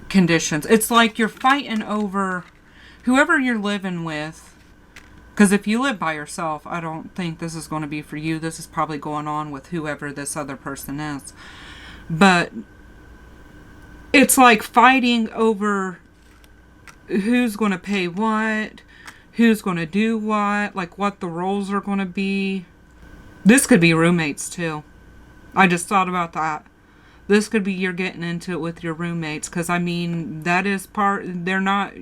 conditions. It's like you're fighting over whoever you're living with. Because if you live by yourself, I don't think this is going to be for you. This is probably going on with whoever this other person is. But it's like fighting over who's going to pay what, who's going to do what, like what the roles are going to be. This could be roommates too. I just thought about that. This could be you're getting into it with your roommates. Because, I mean, that is they're not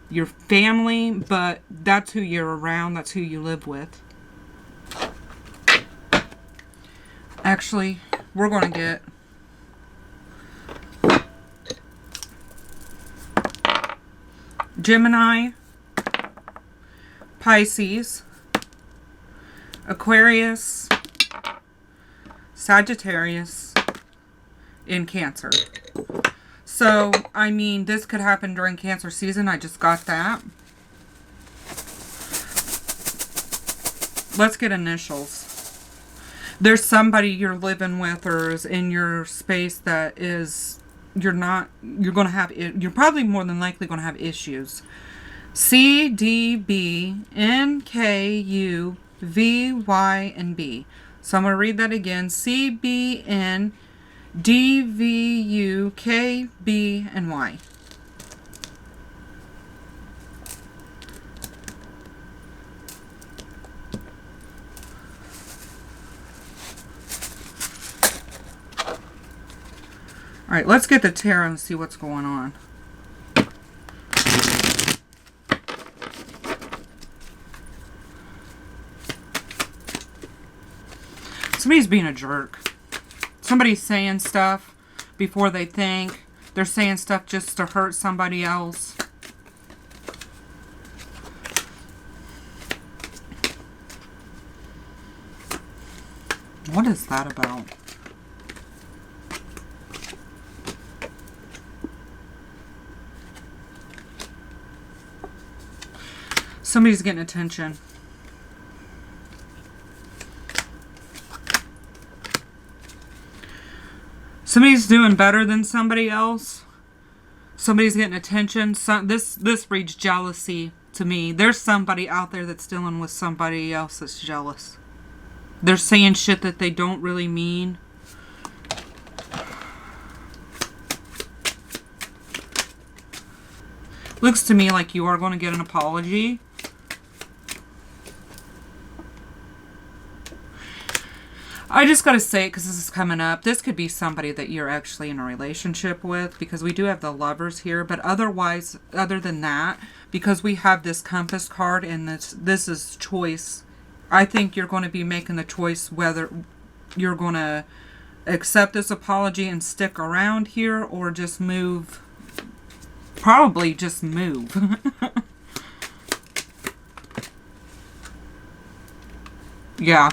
your family, but that's who you're around. That's who you live with. Actually, we're going to get Gemini, Pisces, Aquarius, Sagittarius, and Cancer. So, I mean, this could happen during Cancer season. I just got that. Let's get initials. There's somebody you're living with or is in your space that is, you're probably more than likely going to have issues. C, D, B, N, K, U, V, Y, and B. So I'm going to read that again. C, B, N, D, V, U, K, B, and Y. Alright, let's get the tarot and see what's going on. Somebody's being a jerk. Somebody's saying stuff before they think. They're saying stuff just to hurt somebody else. What is that about? Somebody's getting attention. Somebody's doing better than somebody else. Somebody's getting attention. This reads jealousy to me. There's somebody out there that's dealing with somebody else that's jealous. They're saying shit that they don't really mean. Looks to me like you are going to get an apology. I just got to say it because this is coming up. This could be somebody that you're actually in a relationship with, because we do have the Lovers here. But otherwise, other than that, because we have this Compass card and this is choice, I think you're going to be making the choice whether you're going to accept this apology and stick around here or just move. Probably just move. Yeah.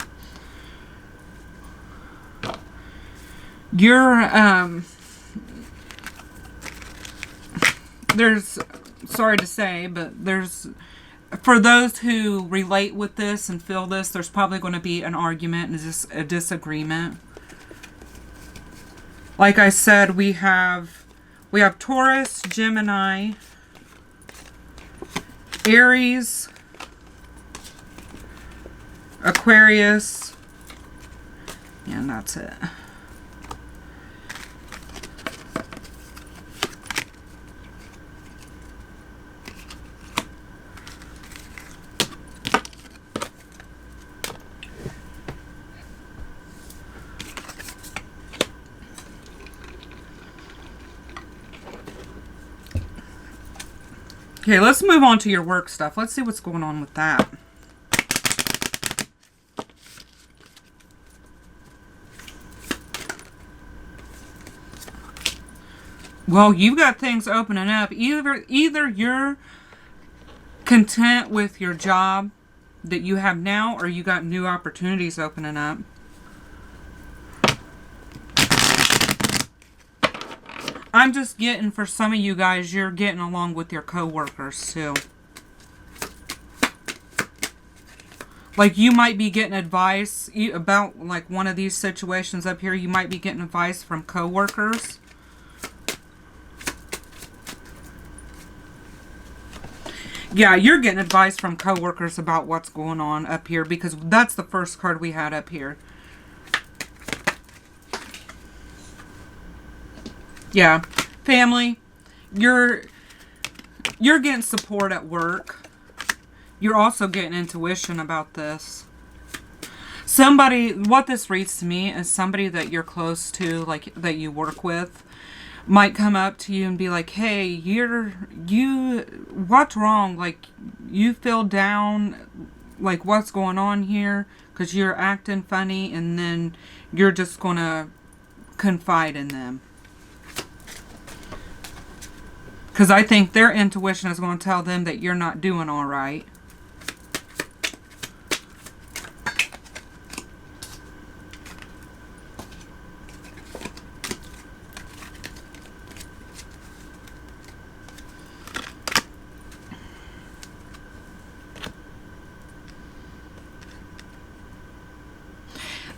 There's, sorry to say, but for those who relate with this and feel this, there's probably going to be an argument and just a disagreement. Like I said, we have Taurus, Gemini, Aries, Aquarius, and that's it. Okay, let's move on to your work stuff. Let's see what's going on with that. Well, you've got things opening up. Either you're content with your job that you have now, or you got new opportunities opening up. I'm just getting, for some of you guys, you're getting along with your coworkers too. Like, you might be getting advice about, like, one of these situations up here. You might be getting advice from coworkers. Yeah, you're getting advice from coworkers about what's going on up here, because that's the first card we had up here. Yeah, family, you're getting support at work. You're also getting intuition about this. Somebody, what this reads to me is somebody that you're close to, like, that you work with, might come up to you and be like, hey, what's wrong? Like, you feel down, like, what's going on here? Because you're acting funny, and then you're just going to confide in them. Because I think their intuition is going to tell them that you're not doing all right.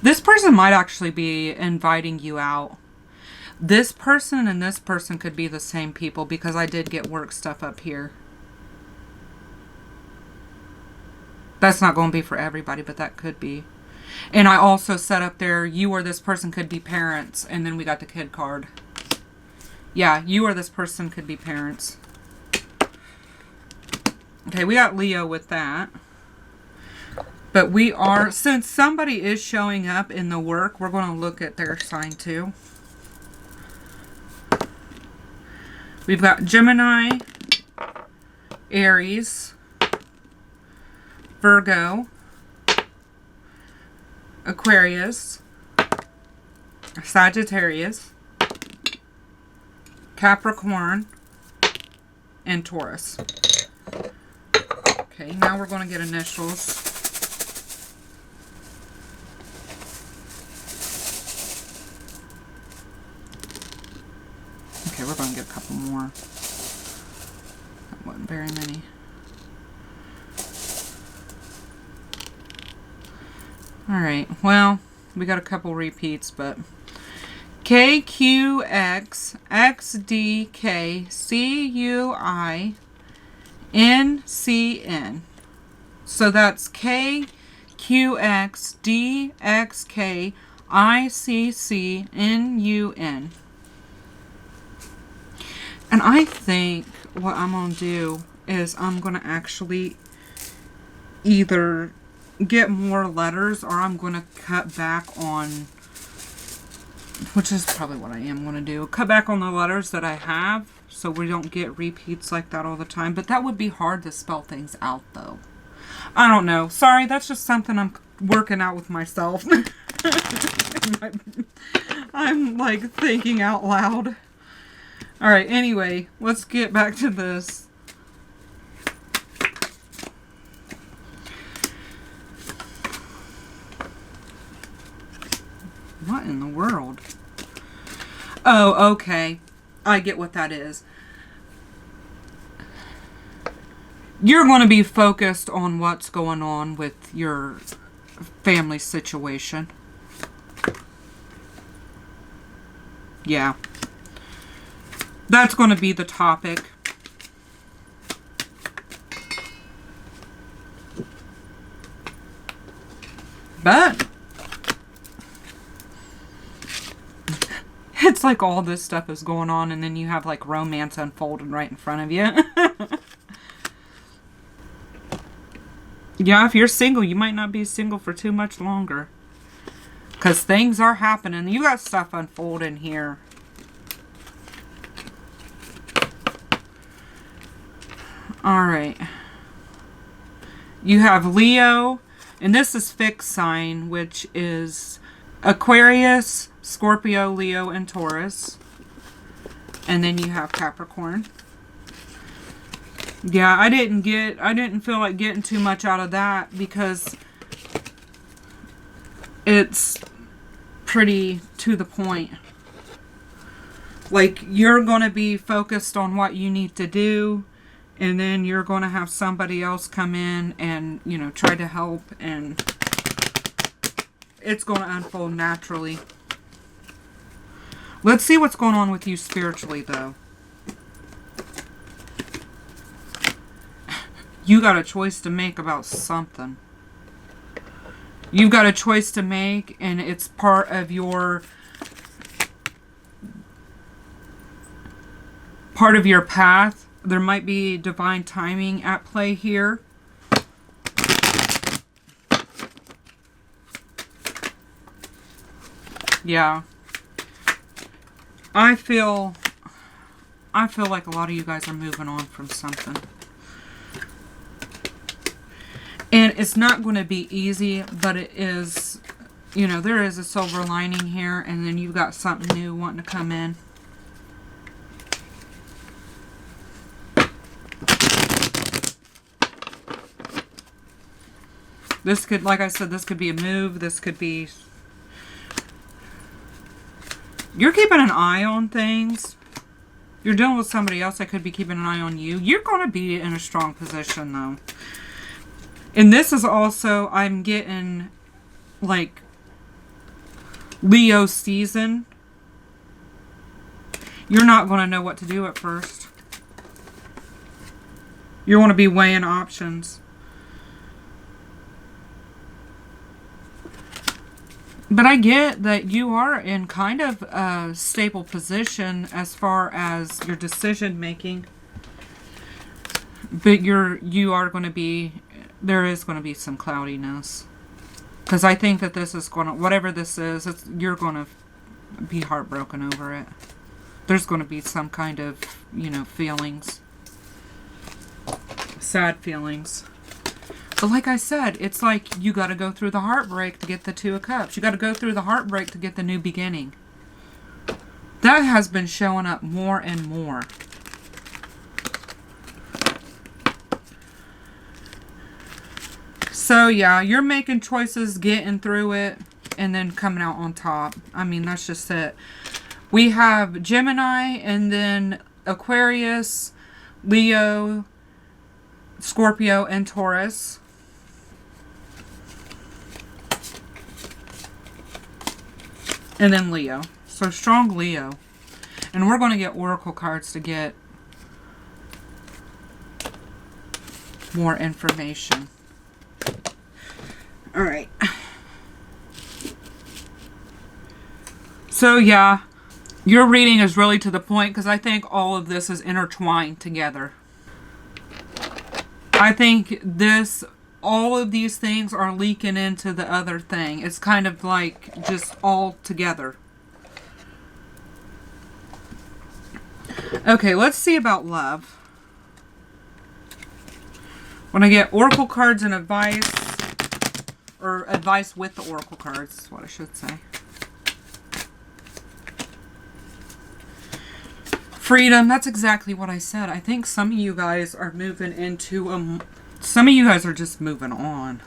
This person might actually be inviting you out. This person and this person could be the same people, because I did get work stuff up here. That's not going to be for everybody, but that could be. And I also set up there, you or this person could be parents, and then we got the kid card. Yeah, you or this person could be parents. Okay, we got Leo with that. But we are, since somebody is showing up in the work, we're going to look at their sign too. We've got Gemini, Aries, Virgo, Aquarius, Sagittarius, Capricorn, and Taurus. Okay, now we're going to get initials. Okay, we're going to get a couple more. That wasn't very many. Alright, well, we got a couple repeats, but KQX XDK CUINCN. So that's KQXDXKICCNUN. And I think what I'm going to do is I'm going to actually either get more letters, or I'm going to cut back on, which is probably what I am going to do, cut back on the letters that I have so we don't get repeats like that all the time. But that would be hard to spell things out, though. I don't know. Sorry, that's just something I'm working out with myself. I'm like thinking out loud. Alright, anyway, let's get back to this. What in the world? Oh, okay. I get what that is. You're going to be focused on what's going on with your family situation. Yeah. That's going to be the topic. But it's like all this stuff is going on, and then you have like romance unfolding right in front of you. Yeah, if you're single, you might not be single for too much longer. Because things are happening. You got stuff unfolding here. Alright. You have Leo, and this is fixed sign, which is Aquarius, Scorpio, Leo, and Taurus. And then you have Capricorn. Yeah, I didn't feel like getting too much out of that because it's pretty to the point. Like, you're going to be focused on what you need to do, and then you're going to have somebody else come in and, you know, try to help, and it's going to unfold naturally. Let's see what's going on with you spiritually, though. You got a choice to make about something. You've got a choice to make, and it's part of your path. There might be divine timing at play here. Yeah. I feel like a lot of you guys are moving on from something. And it's not going to be easy, but it is, you know, there is a silver lining here, and then you've got something new wanting to come in. This could, like I said, this could be a move. This could be... You're keeping an eye on things. You're dealing with somebody else that could be keeping an eye on you. You're going to be in a strong position, though. And this is also, I'm getting, like, Leo season. You're not going to know what to do at first. You're going to be weighing options. But I get that you are in kind of a stable position as far as your decision making. But you are going to be... There is going to be some cloudiness. Because I think that this is going to... Whatever this is, you're going to be heartbroken over it. There's going to be some kind of, you know, feelings. Sad feelings. But like I said, it's like you got to go through the heartbreak to get the Two of Cups. You got to go through the heartbreak to get the new beginning. That has been showing up more and more. So, yeah, you're making choices, getting through it, and then coming out on top. I mean, that's just it. We have Gemini, and then Aquarius, Leo, Scorpio, and Taurus. And then Leo. So, strong Leo. And we're going to get oracle cards to get more information. Alright. So, yeah. Your reading is really to the point because I think all of this is intertwined together. I think all of these things are leaking into the other thing. It's kind of like just all together. Okay, let's see about love. When I get oracle cards and advice, or advice with the oracle cards, is what I should say. Freedom, that's exactly what I said. I think some of you guys are moving into some of you guys are just moving on.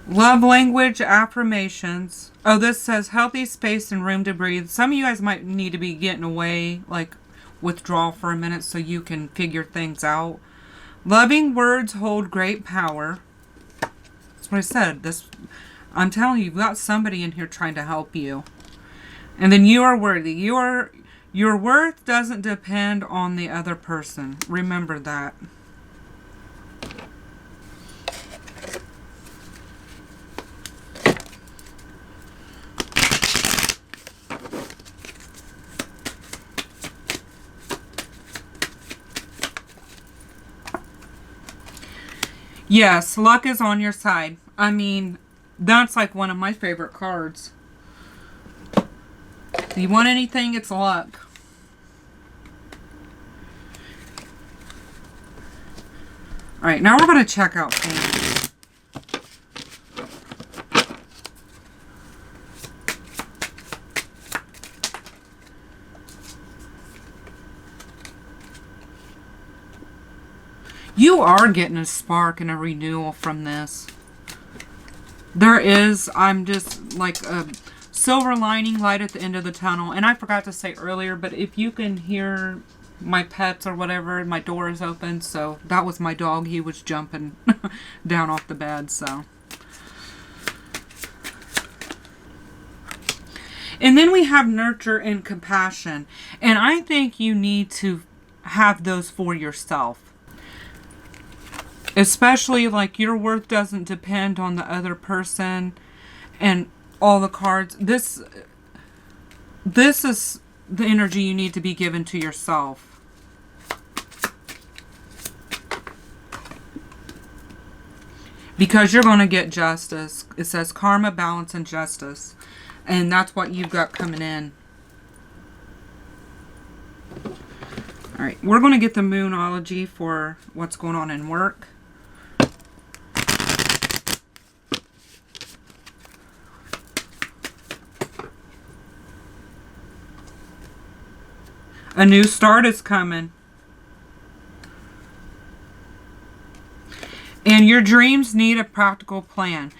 Love language, affirmations. Oh, this says healthy space and room to breathe. Some of you guys might need to be getting away, like withdraw for a minute so you can figure things out. Loving words hold great power. That's what I said. I'm telling you, you've got somebody in here trying to help you. And then you are worthy. Your worth doesn't depend on the other person. Remember that. Yes, luck is on your side. I mean, that's like one of my favorite cards. If you want anything, it's luck. Alright, now we're going to check out things. You are getting a spark and a renewal from this. There is, I'm just like a silver lining, light at the end of the tunnel. And I forgot to say earlier, but if you can hear my pets or whatever, my door is open. So that was my dog. He was jumping down off the bed. So. And then we have nurture and compassion. And I think you need to have those for yourself. Especially like your worth doesn't depend on the other person and all the cards. This is the energy you need to be given to yourself. Because you're going to get justice. It says karma, balance, and justice. And that's what you've got coming in. Alright, we're going to get the Moonology for what's going on in work. A new start is coming. And your dreams need a practical plan.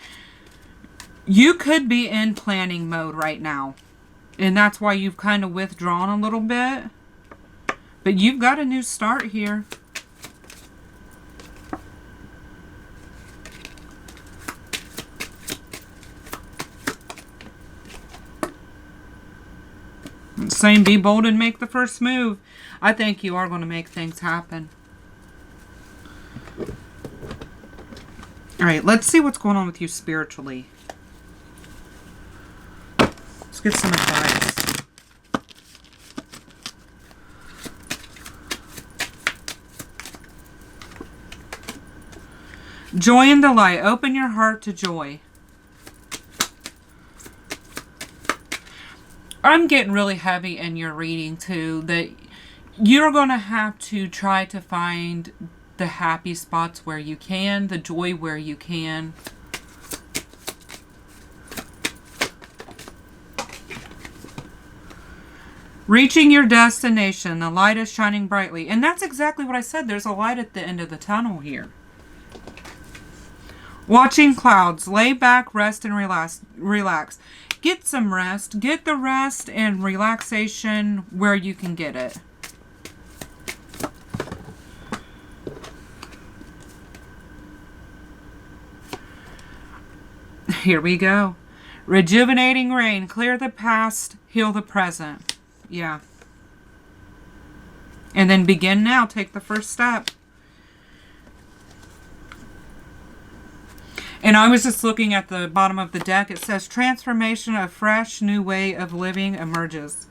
You could be in planning mode right now. And that's why you've kind of withdrawn a little bit. But you've got a new start here. Saying be bold and make the first move. I think you are going to make things happen. Alright, let's see what's going on with you spiritually. Let's get some advice. Joy and delight. Open your heart to joy. I'm getting really heavy in your reading too, that you're going to have to try to find the happy spots where you can, the joy where you can. Reaching your destination, the light is shining brightly. And that's exactly what I said. There's a light at the end of the tunnel here. Watching clouds, lay back, rest, and relax. Get some rest. Get the rest and relaxation where you can get it. Here we go. Rejuvenating rain. Clear the past. Heal the present. Yeah. And then begin now. Take the first step. And I was just looking at the bottom of the deck. It says transformation, a fresh new way of living emerges.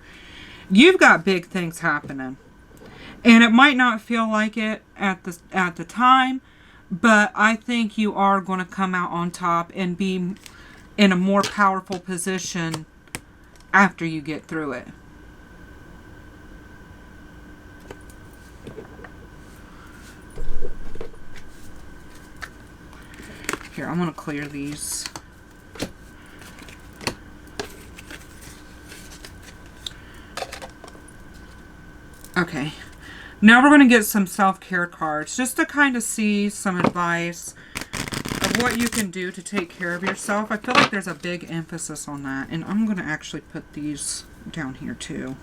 You've got big things happening. And it might not feel like it at the time, but I think you are going to come out on top and be in a more powerful position after you get through it. Here, I'm going to clear these. Okay. Now we're going to get some self-care cards just to kind of see some advice of what you can do to take care of yourself. I feel like there's a big emphasis on that. And I'm going to actually put these down here too.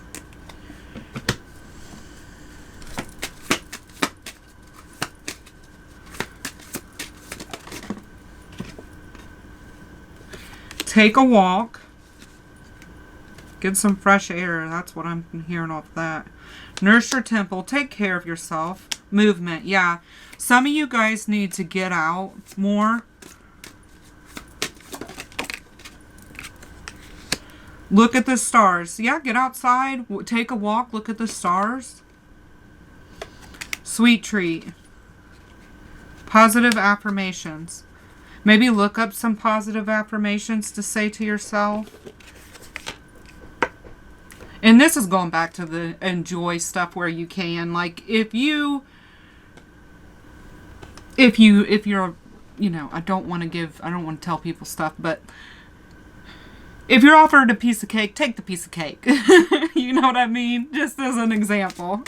Take a walk. Get some fresh air. That's what I'm hearing off that. Nurse your temple. Take care of yourself. Movement. Yeah. Some of you guys need to get out more. Look at the stars. Yeah, get outside. Take a walk. Look at the stars. Sweet treat. Positive affirmations. Maybe look up some positive affirmations to say to yourself. And this is going back to the enjoy stuff where you can. Like if you're, you know, I don't want to tell people stuff, but if you're offered a piece of cake, take the piece of cake. You know what I mean? Just as an example.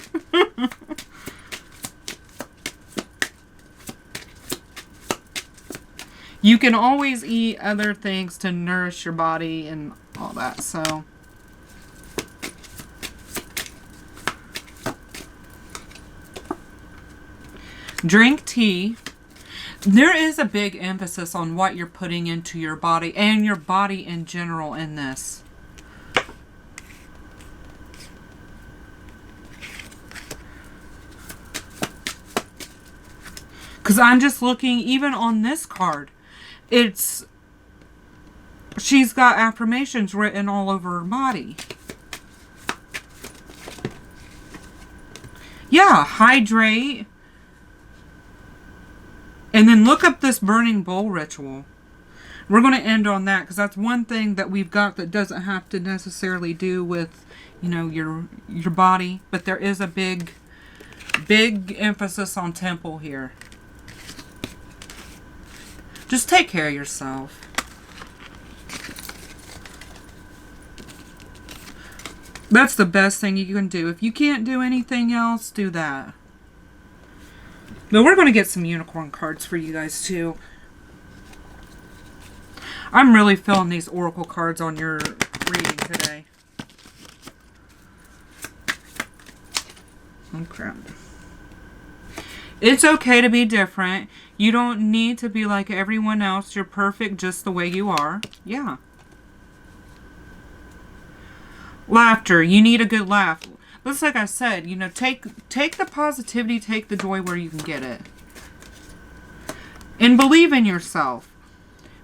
You can always eat other things to nourish your body and all that. So drink tea. There is a big emphasis on what you're putting into your body and your body in general in this. Because I'm just looking, even on this card, she's got affirmations written all over her body. Yeah, hydrate. And then look up this burning bowl ritual. We're going to end on that because that's one thing that we've got that doesn't have to necessarily do with, you know, your body. But there is a big emphasis on temple here. Just take care of yourself. That's the best thing you can do. If you can't do anything else, do that. But we're going to get some unicorn cards for you guys too. I'm really feeling these oracle cards on your reading today. Oh crap. It's okay to be different. You don't need to be like everyone else. You're perfect just the way you are. Yeah. Laughter. You need a good laugh. Just like I said, you know, take the positivity, take the joy where you can get it. And believe in yourself.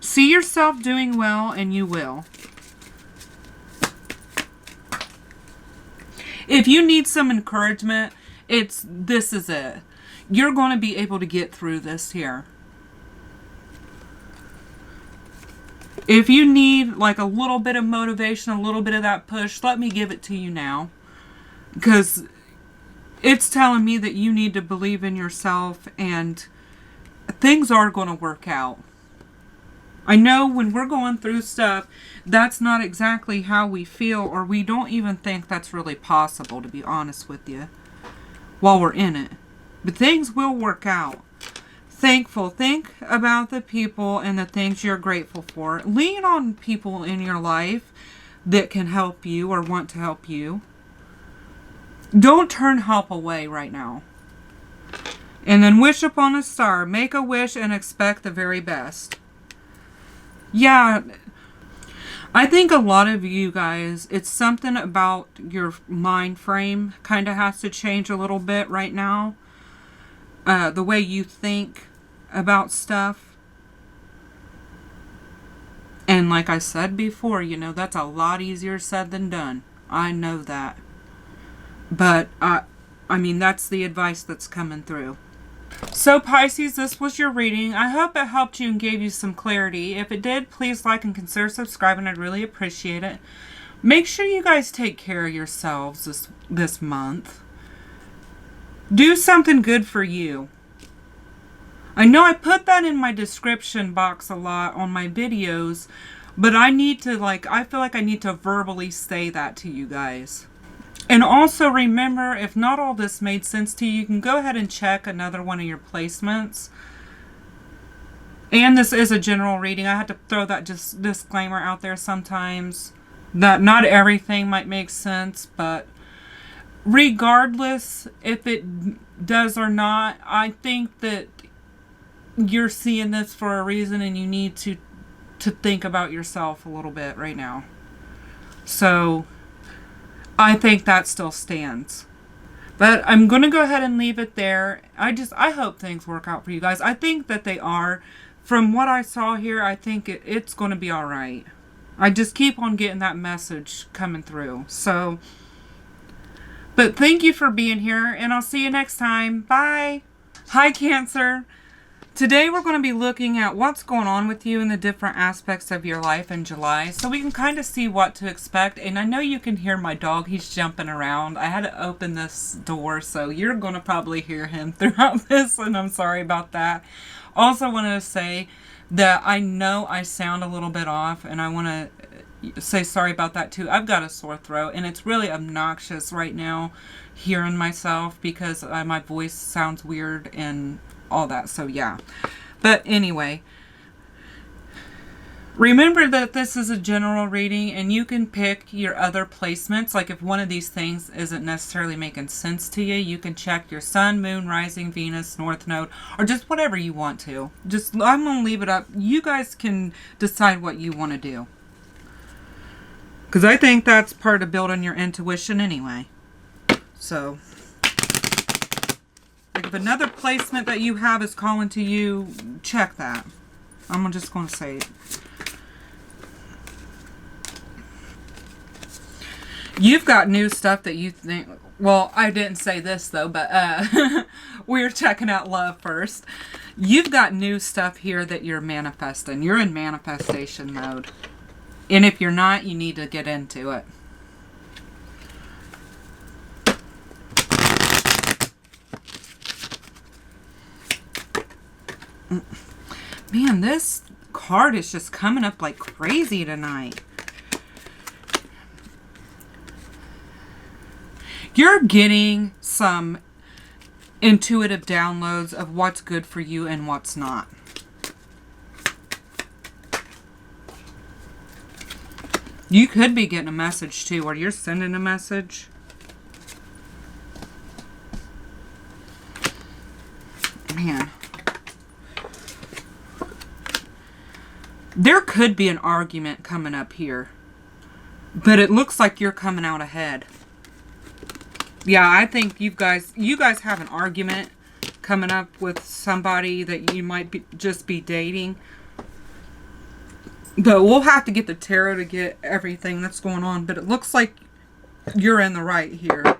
See yourself doing well, and you will. If you need some encouragement, this is it. You're going to be able to get through this here. If you need like a little bit of motivation, a little bit of that push, let me give it to you now. Because it's telling me that you need to believe in yourself and things are going to work out. I know when we're going through stuff, that's not exactly how we feel, or we don't even think that's really possible, to be honest with you, while we're in it. But things will work out. Thankful. Think about the people and the things you're grateful for. Lean on people in your life that can help you or want to help you. Don't turn help away right now. And then wish upon a star. Make a wish and expect the very best. Yeah, I think a lot of you guys, it's something about your mind frame kind of has to change a little bit right now. The way you think about stuff. And like I said before, you know, that's a lot easier said than done. I know that. But, I mean, that's the advice that's coming through. So, Pisces, this was your reading. I hope it helped you and gave you some clarity. If it did, please like and consider subscribing. I'd really appreciate it. Make sure you guys take care of yourselves this month. Do something good for you. I know I put that in my description box a lot on my videos, but I need to, I feel like I need to verbally say that to you guys. And also remember, if not all this made sense to you, you can go ahead and check another one of your placements. And this is a general reading. I had to throw that just disclaimer out there sometimes, that not everything might make sense, but regardless if it does or not, I think that you're seeing this for a reason and you need to think about yourself a little bit right now. So I think that still stands. But I'm going to go ahead and leave it there. I hope things work out for you guys. I think that they are. From what I saw here, I think it's going to be all right. I just keep on getting that message coming through. So, but thank you for being here, and I'll see you next time. Bye. Hi, Cancer. Today we're going to be looking at what's going on with you in the different aspects of your life in July, so we can kind of see what to expect. And I know you can hear my dog. He's jumping around. I had to open this door, so you're going to probably hear him throughout this, and I'm sorry about that. Also wanted to say that I know I sound a little bit off, and I want to say sorry about that too. I've got a sore throat, and it's really obnoxious right now hearing myself because my voice sounds weird and all that. So yeah. But anyway, Remember that this is a general reading and you can pick your other placements. Like if one of these things isn't necessarily making sense to you, you can check your sun, moon, rising, Venus, north node, or just whatever you want to. I'm going to leave it up. You guys can decide what you want to do. Because I think that's part of building your intuition anyway. So, like if another placement that you have is calling to you, check that. I'm just going to say it. You've got new stuff that you think... Well, I didn't say this, though, but we're checking out love first. You've got new stuff here that you're manifesting. You're in manifestation mode. And if you're not, you need to get into it. Man, this card is just coming up like crazy tonight. You're getting some intuitive downloads of what's good for you and what's not. You could be getting a message too, or you're sending a message. Man. There could be an argument coming up here. But it looks like you're coming out ahead. Yeah, I think you guys have an argument coming up with somebody that you might just be dating. But we'll have to get the tarot to get everything that's going on. But it looks like you're in the right here.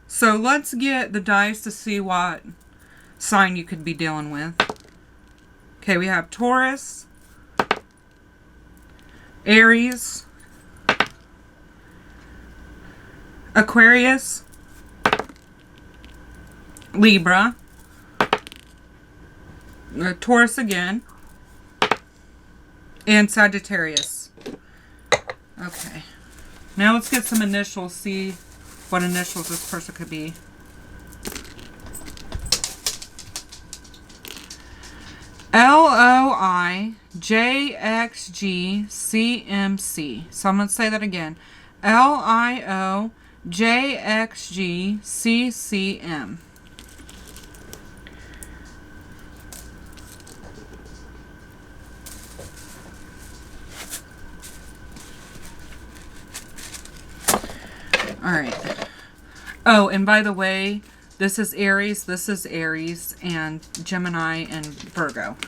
So let's get the dice to see what sign you could be dealing with. Okay, we have Taurus, Aries, Aquarius, Libra, Taurus again, and Sagittarius. Okay. Now let's get some initials, see what initials this person could be. LOIJXGCMC. So I'm going to say that again. LIOJXGCCM. Alright. Oh, and by the way, this is Aries, and Gemini, and Virgo.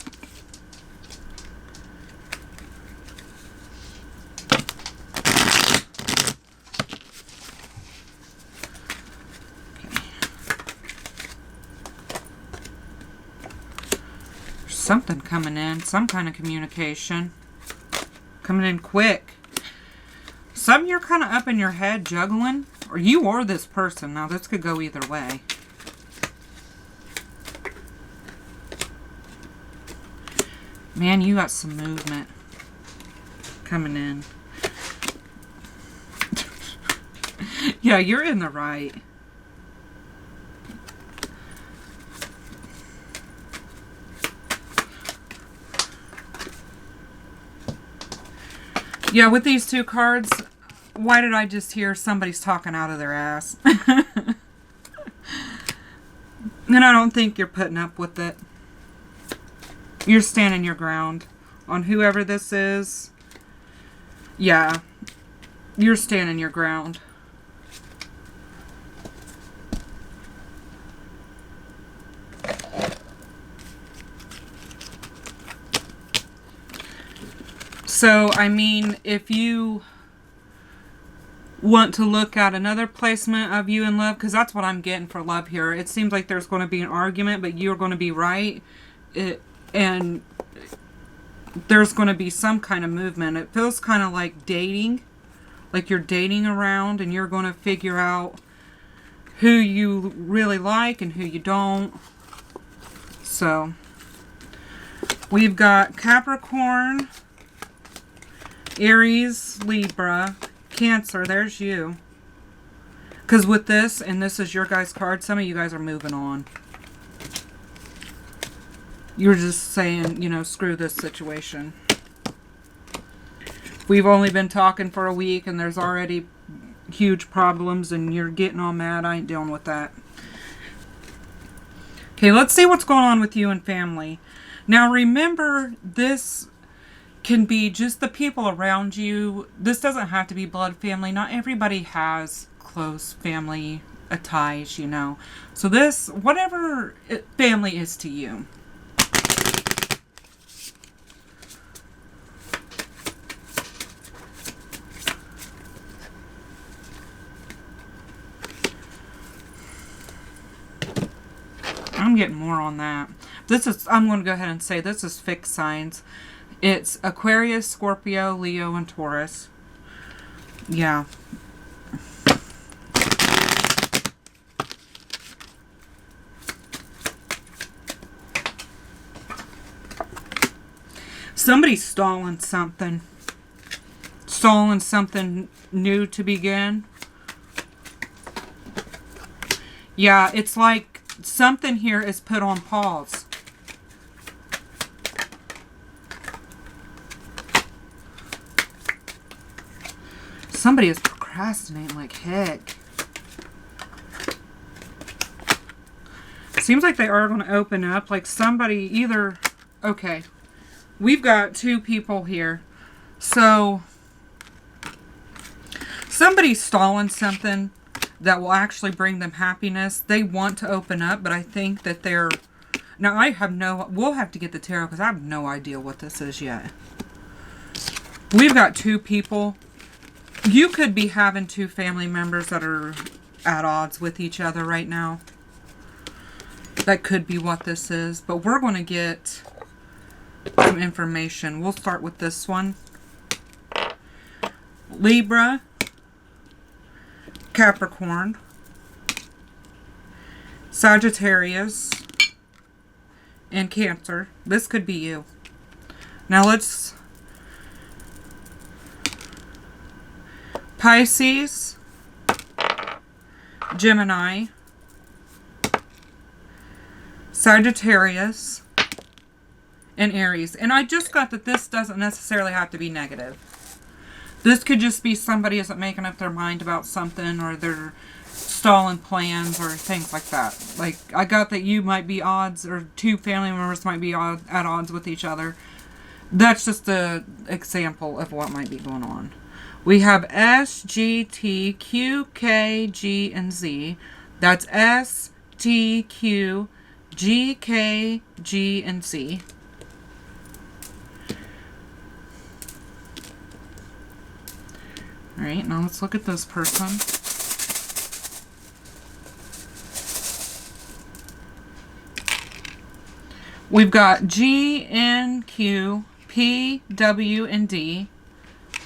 Okay. There's something coming in, some kind of communication. Coming in quick. Some you're kind of up in your head juggling, or you or this person. Now this could go either way. Man, you got some movement coming in. Yeah, you're in the right. Yeah, with these two cards, why did I just hear somebody's talking out of their ass? And I don't think you're putting up with it. You're standing your ground on whoever this is. Yeah, you're standing your ground. So, I mean, if you want to look at another placement of you in love, because that's what I'm getting for love here. It seems like there's going to be an argument, but you're going to be right. And there's going to be some kind of movement. It feels kind of like dating. Like you're dating around and you're going to figure out who you really like and who you don't. So, we've got Capricorn, Aries, Libra, Cancer. There's you. Because with this, and this is your guys' card, some of you guys are moving on. You're just saying, you know, screw this situation. we've only been talking for a week and there's already huge problems and you're getting all mad, I ain't dealing with that. Okay, let's see what's going on with you and family. Now remember, this can be just the people around you. This doesn't have to be blood family. Not everybody has close family ties, you know. So this, whatever family is to you. I'm getting more on that. This is, I'm going to go ahead and say this is fixed signs. It's Aquarius, Scorpio, Leo, and Taurus. Yeah. Somebody's stalling something. Stalling something new to begin. Yeah, it's like something here is put on pause. Somebody is procrastinating like heck. Seems like they are going to open up. Like somebody either... Okay. We've got two people here. So, somebody's stalling something that will actually bring them happiness. They want to open up, but I think that they're... Now, I have no... We'll have to get the tarot because I have no idea what this is yet. We've got two people. You could be having two family members that are at odds with each other right now. That could be what this is. But we're going to get some information. We'll start with this one. Libra, Capricorn, Sagittarius, and Cancer. This could be you. Now let's... Pisces, Gemini, Sagittarius, and Aries. And I just got that this doesn't necessarily have to be negative. This could just be somebody isn't making up their mind about something, or they're stalling plans or things like that. Like, I got that you might be odds, or two family members might be at odds with each other. That's just an example of what might be going on. We have S, G, T, Q, K, G, and Z. That's S, T, Q, G, K, G, and Z. Alright, now let's look at this person. We've got G, N, Q, P, W, and D.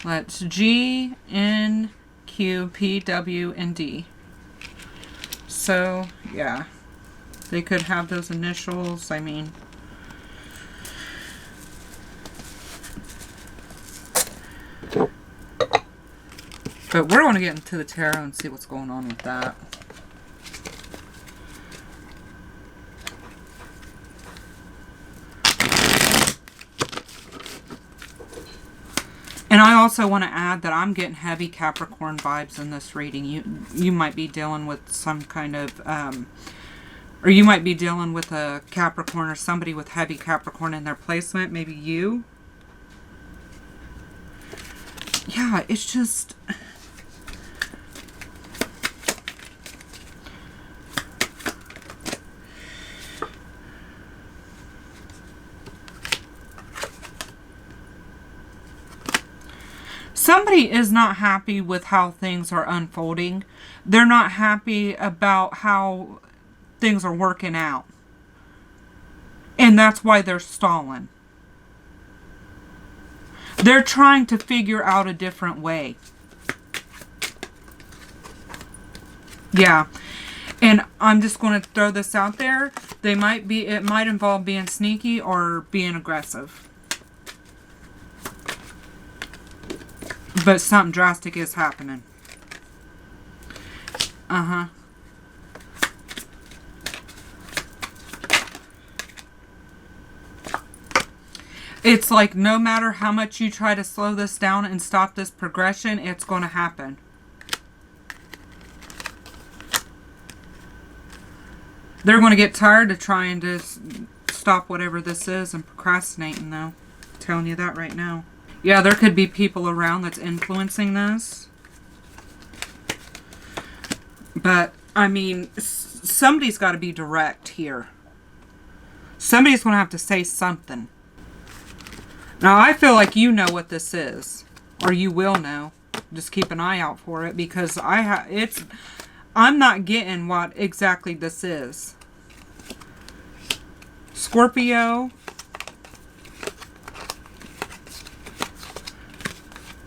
Let's G, N, Q, P, W, and D. So, yeah. They could have those initials. I mean... But we're going to get into the tarot and see what's going on with that. And I also want to add that I'm getting heavy Capricorn vibes in this reading. You might be dealing with some kind of, or you might be dealing with a Capricorn or somebody with heavy Capricorn in their placement. Maybe you. Yeah, it's just... Somebody is not happy with how things are unfolding. They're not happy about how things are working out. And that's why they're stalling. They're trying to figure out a different way. Yeah. And I'm just going to throw this out there. It might involve being sneaky or being aggressive. But something drastic is happening. Uh-huh. It's like no matter how much you try to slow this down and stop this progression, it's going to happen. They're going to get tired of trying to stop whatever this is and procrastinating, though. I'm telling you that right now. Yeah, there could be people around that's influencing this. But, I mean, somebody's got to be direct here. Somebody's going to have to say something. Now, I feel like you know what this is. Or you will know. Just keep an eye out for it, because I'm not getting what exactly this is. Scorpio.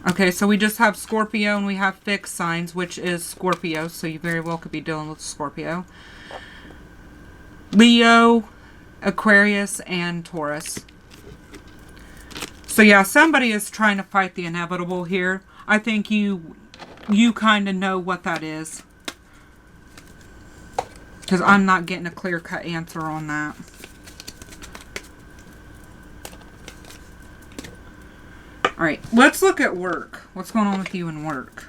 Okay, so we just have Scorpio and we have fixed signs, which is Scorpio. So you very well could be dealing with Scorpio. Leo, Aquarius, and Taurus. So yeah, somebody is trying to fight the inevitable here. I think you kind of know what that is. Because I'm not getting a clear-cut answer on that. Alright, let's look at work. What's going on with you in work?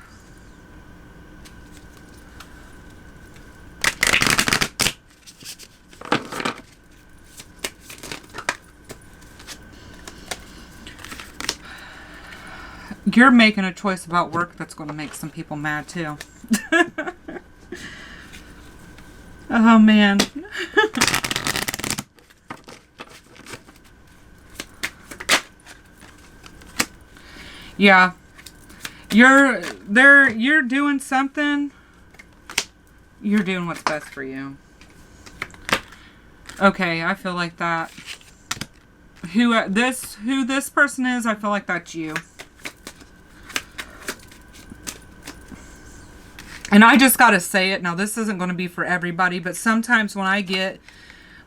You're making a choice about work that's going to make some people mad too. Oh man. Yeah. You're doing something. You're doing what's best for you. Okay, I feel like that. Who this person is, I feel like that's you. And I just got to say it. Now, this isn't going to be for everybody, but sometimes when I get,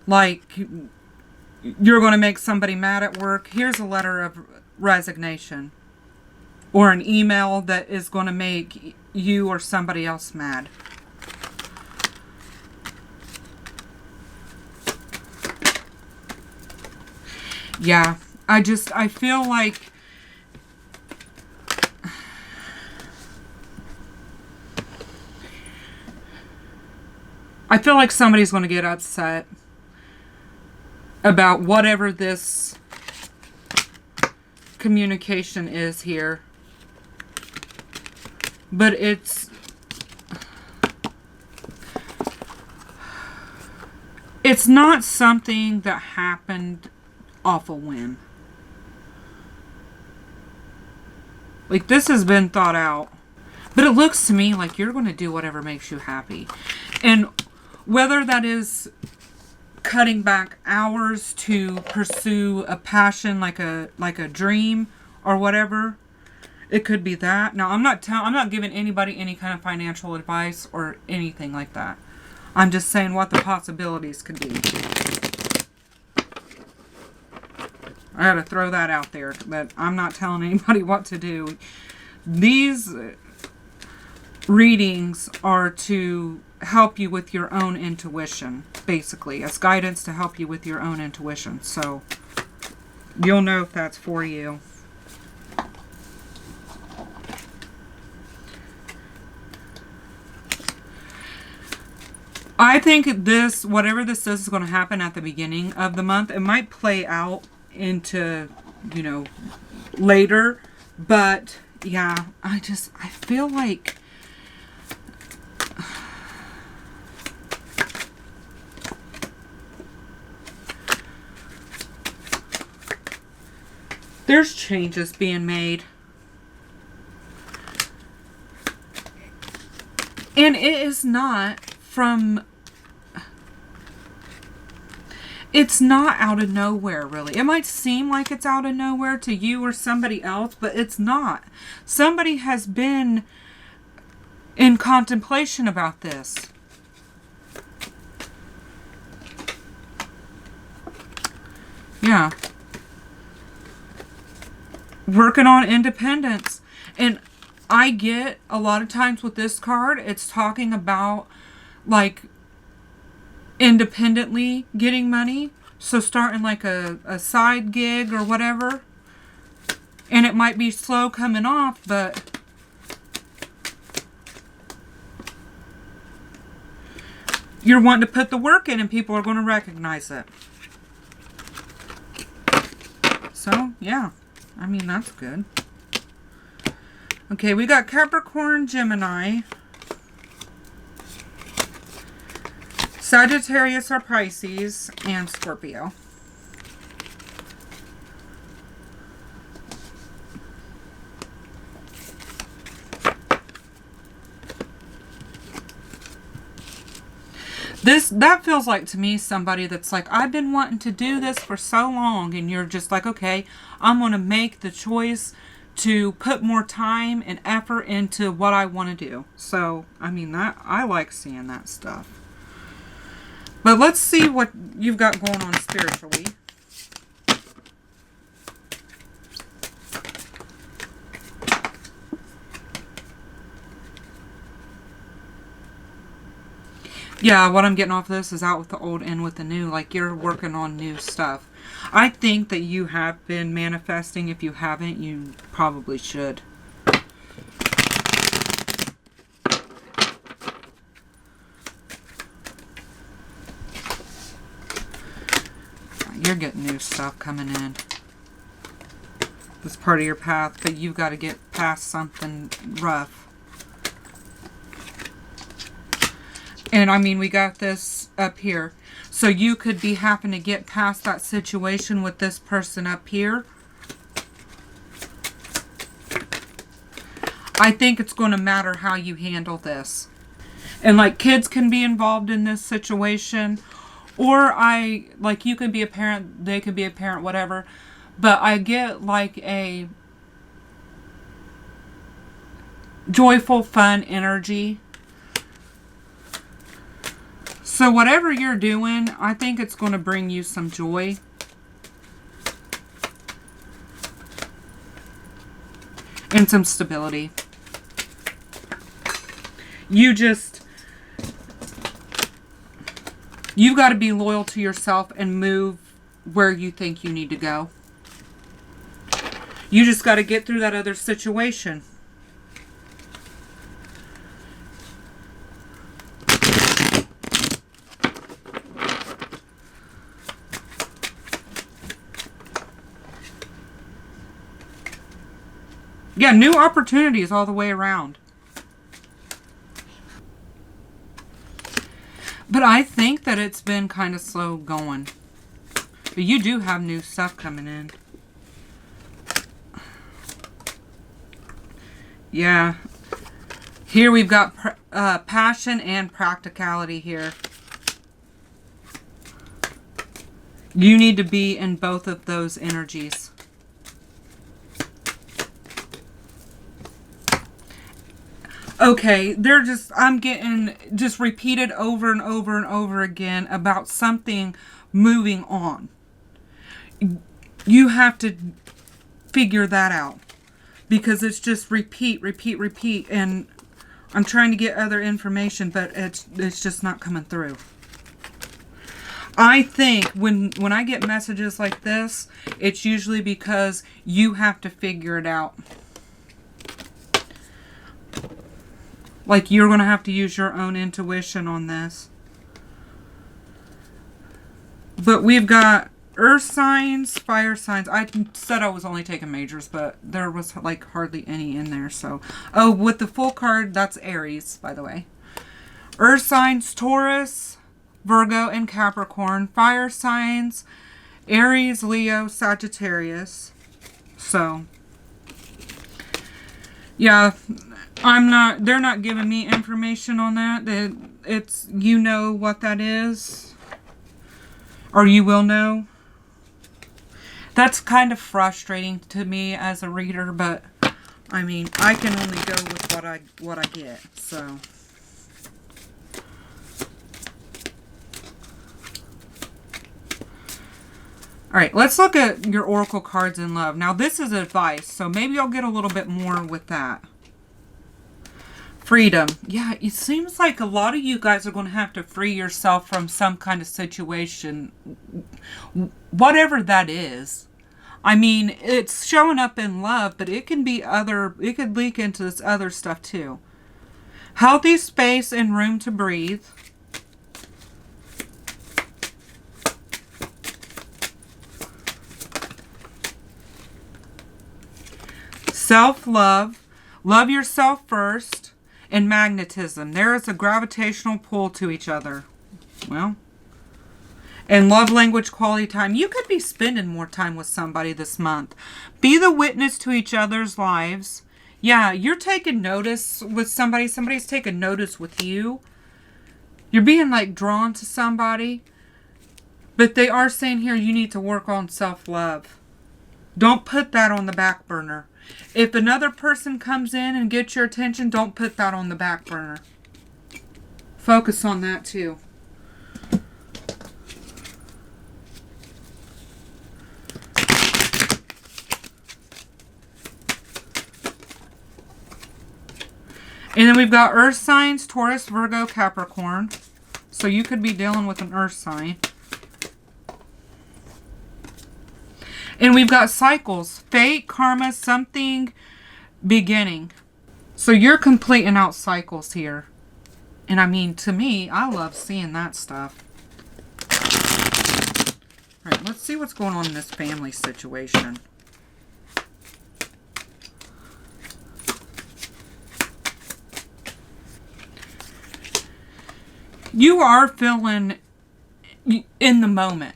like, you're going to make somebody mad at work, here's a letter of resignation. Or an email that is going to make you or somebody else mad. Yeah, I feel like... I feel like somebody's going to get upset about whatever this communication is here. But it's not something that happened off a whim. Like, this has been thought out. But it looks to me like you're going to do whatever makes you happy. And whether that is cutting back hours to pursue a passion like a dream or whatever, it could be that. Now, I'm not giving anybody any kind of financial advice or anything like that. I'm just saying what the possibilities could be. I gotta throw that out there, but I'm not telling anybody what to do. These readings are to help you with your own intuition, basically, as guidance to help you with your own intuition. So you'll know if that's for you. I think this, whatever this is going to happen at the beginning of the month. It might play out into, you know, later, but yeah, I feel like there's changes being made. And it is not from... It's not out of nowhere, really. It might seem like it's out of nowhere to you or somebody else, but it's not. Somebody has been in contemplation about this. Yeah. Working on independence. And I get a lot of times with this card, it's talking about, like, independently getting money. So starting like a side gig or whatever. And it might be slow coming off, but you're wanting to put the work in and people are going to recognize it. So, yeah. I mean, that's good. Okay, we got Capricorn, Gemini, Sagittarius or Pisces, and Scorpio. That feels like to me somebody that's like, I've been wanting to do this for so long, and you're just like, okay, I'm going to make the choice to put more time and effort into what I want to do. So, I mean, I like seeing that stuff. But let's see what you've got going on spiritually. Yeah, what I'm getting off this is out with the old, in with the new. Like, you're working on new stuff. I think that you have been manifesting. If you haven't, you probably should. You're getting new stuff coming in. It's part of your path, but you've got to get past something rough. And I mean, we got this up here. So you could be having to get past that situation with this person up here. I think it's going to matter how you handle this. And like, kids can be involved in this situation. Or like, you could be a parent, they could be a parent, whatever. But I get like a joyful, fun energy. So whatever you're doing, I think it's going to bring you some joy. And some stability. You've got to be loyal to yourself and move where you think you need to go. You just got to get through that other situation. Yeah, new opportunities all the way around. But I think that it's been kind of slow going. But you do have new stuff coming in. Yeah. Here we've got passion and practicality here. You need to be in both of those energies. Okay, I'm getting just repeated over and over and over again about something moving on. You have to figure that out. Because it's just repeat, and I'm trying to get other information, but it's just not coming through. I think when I get messages like this, it's usually because you have to figure it out. Like, you're going to have to use your own intuition on this. But we've got earth signs, fire signs. I said I was only taking majors, but there was like hardly any in there. So, oh, with the full card, that's Aries, by the way. Earth signs, Taurus, Virgo, and Capricorn. Fire signs, Aries, Leo, Sagittarius. So, yeah, they're not giving me information on that. It's, you know what that is. Or you will know. That's kind of frustrating to me as a reader, but I mean, I can only go with what I get. So, all right, let's look at your oracle cards in love. Now, this is advice, so maybe I'll get a little bit more with that. Freedom. Yeah, it seems like a lot of you guys are going to have to free yourself from some kind of situation, whatever that is. I mean, it's showing up in love, but it can be it could leak into this other stuff too. Healthy space and room to breathe. Self-love. Love yourself first. And magnetism. There is a gravitational pull to each other. Well. And love language, quality time. You could be spending more time with somebody this month. Be the witness to each other's lives. Yeah, you're taking notice with somebody. Somebody's taking notice with you. You're being like drawn to somebody. But they are saying here you need to work on self-love. Don't put that on the back burner. If another person comes in and gets your attention, don't put that on the back burner. Focus on that too. And then we've got earth signs, Taurus, Virgo, Capricorn. So you could be dealing with an earth sign. And we've got cycles, fate, karma, something, beginning. So you're completing out cycles here. And I mean, to me, I love seeing that stuff. All right, let's see what's going on in this family situation. You are feeling in the moment.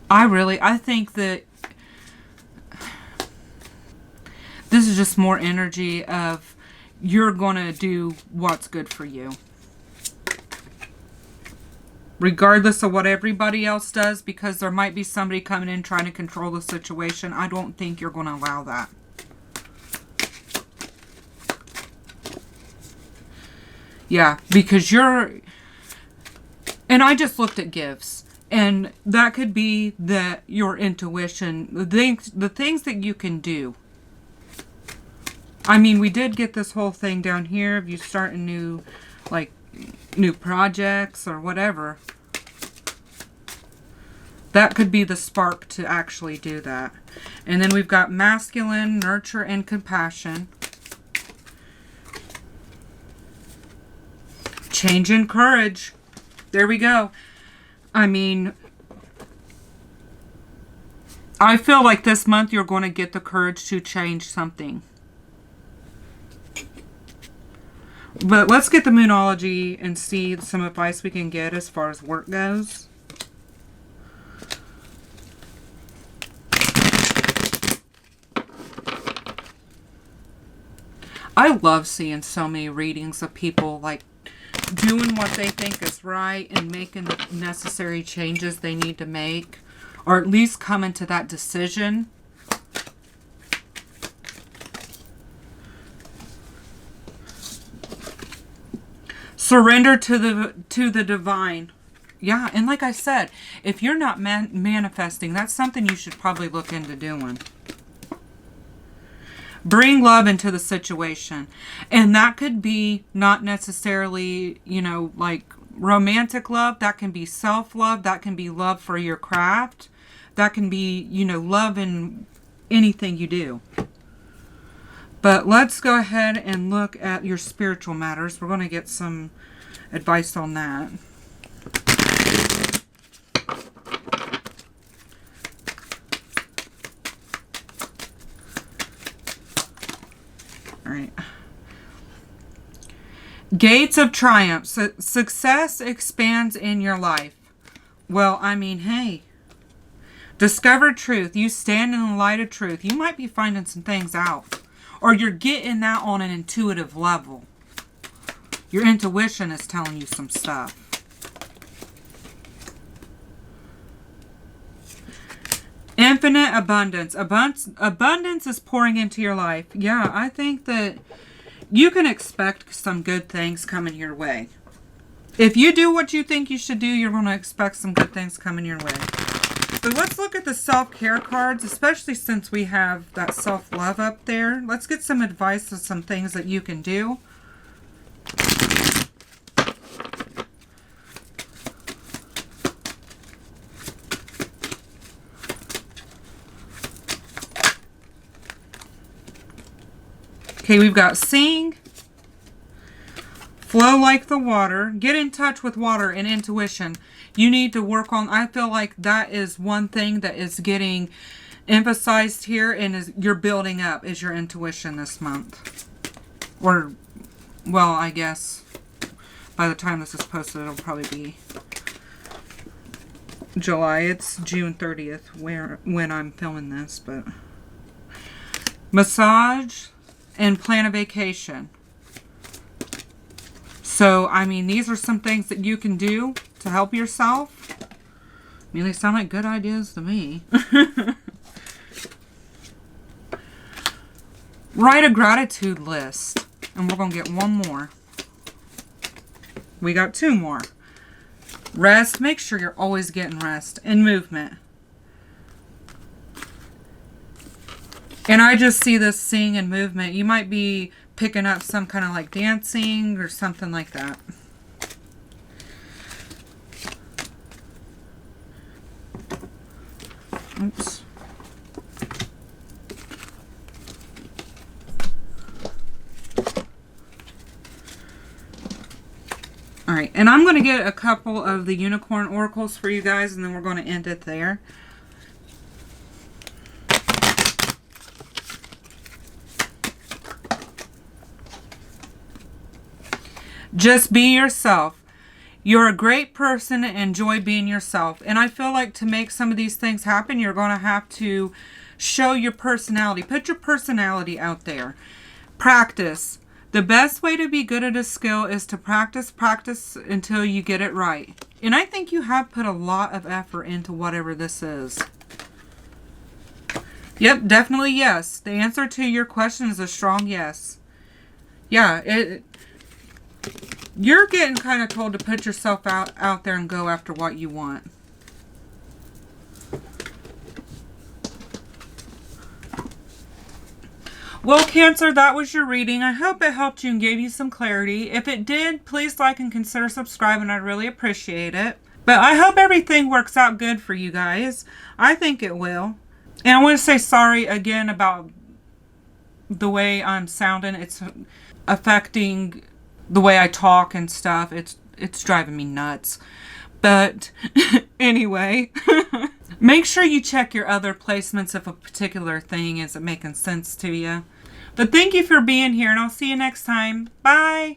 I think that this is just more energy of you're going to do what's good for you. Regardless of what everybody else does, because there might be somebody coming in trying to control the situation. I don't think you're going to allow that. Yeah, because and I just looked at gifts. And that could be your intuition, the things that you can do. I mean, we did get this whole thing down here. If you start a new projects or whatever, that could be the spark to actually do that. And then we've got masculine, nurture, and compassion. Change and courage. There we go. I mean, I feel like this month you're going to get the courage to change something. But let's get the Moonology and see some advice we can get as far as work goes. I love seeing so many readings of people like doing what they think is right and making the necessary changes they need to make, or at least coming to that decision. Surrender to the divine. Yeah, and like I said, if you're not manifesting, that's something you should probably look into doing. Bring love into the situation. And that could be not necessarily, like romantic love. That can be self-love. That can be love for your craft. That can be, love in anything you do. But let's go ahead and look at your spiritual matters. We're going to get some advice on that. All right. Gates of triumph. Success expands in your life. Well, I mean, hey. Discover truth. You stand in the light of truth. You might be finding some things out. Or you're getting that on an intuitive level. Your intuition is telling you some stuff. Infinite abundance. Abundance is pouring into your life. Yeah, I think that you can expect some good things coming your way. If you do what you think you should do, you're going to expect some good things coming your way. So let's look at the self-care cards, especially since we have that self-love up there. Let's get some advice on some things that you can do. Okay, we've got sing, flow like the water, get in touch with water and intuition. You need to work on, I feel like that is one thing that is getting emphasized here and is you're building up is your intuition this month. Or, well, I guess by the time this is posted, it'll probably be July. It's June 30th when I'm filming this, but massage and plan a vacation. So, I mean, these are some things that you can do to help yourself. I mean, they sound like good ideas to me. Write a gratitude list. And we're going to get one more. We got two more. Rest. Make sure you're always getting rest. And movement. And I just see this sing and movement. You might be picking up some kind of like dancing or something like that. Oops. Alright, and I'm going to get a couple of the unicorn oracles for you guys, and then we're going to end it there. Just be yourself. You're a great person and enjoy being yourself. And I feel like to make some of these things happen, you're going to have to show your personality. Put your personality out there. Practice. The best way to be good at a skill is to practice until you get it right. And I think you have put a lot of effort into whatever this is. Yep, definitely yes. The answer to your question is a strong yes. Yeah, you're getting kind of told to put yourself out there and go after what you want. Well, Cancer, that was your reading. I hope it helped you and gave you some clarity. If it did, please like and consider subscribing. I'd really appreciate it. But I hope everything works out good for you guys. I think it will. And I want to say sorry again about the way I'm sounding. It's affecting the way I talk and stuff. It's driving me nuts. But anyway, make sure you check your other placements if a particular thing isn't making sense to you. But thank you for being here, and I'll see you next time. Bye!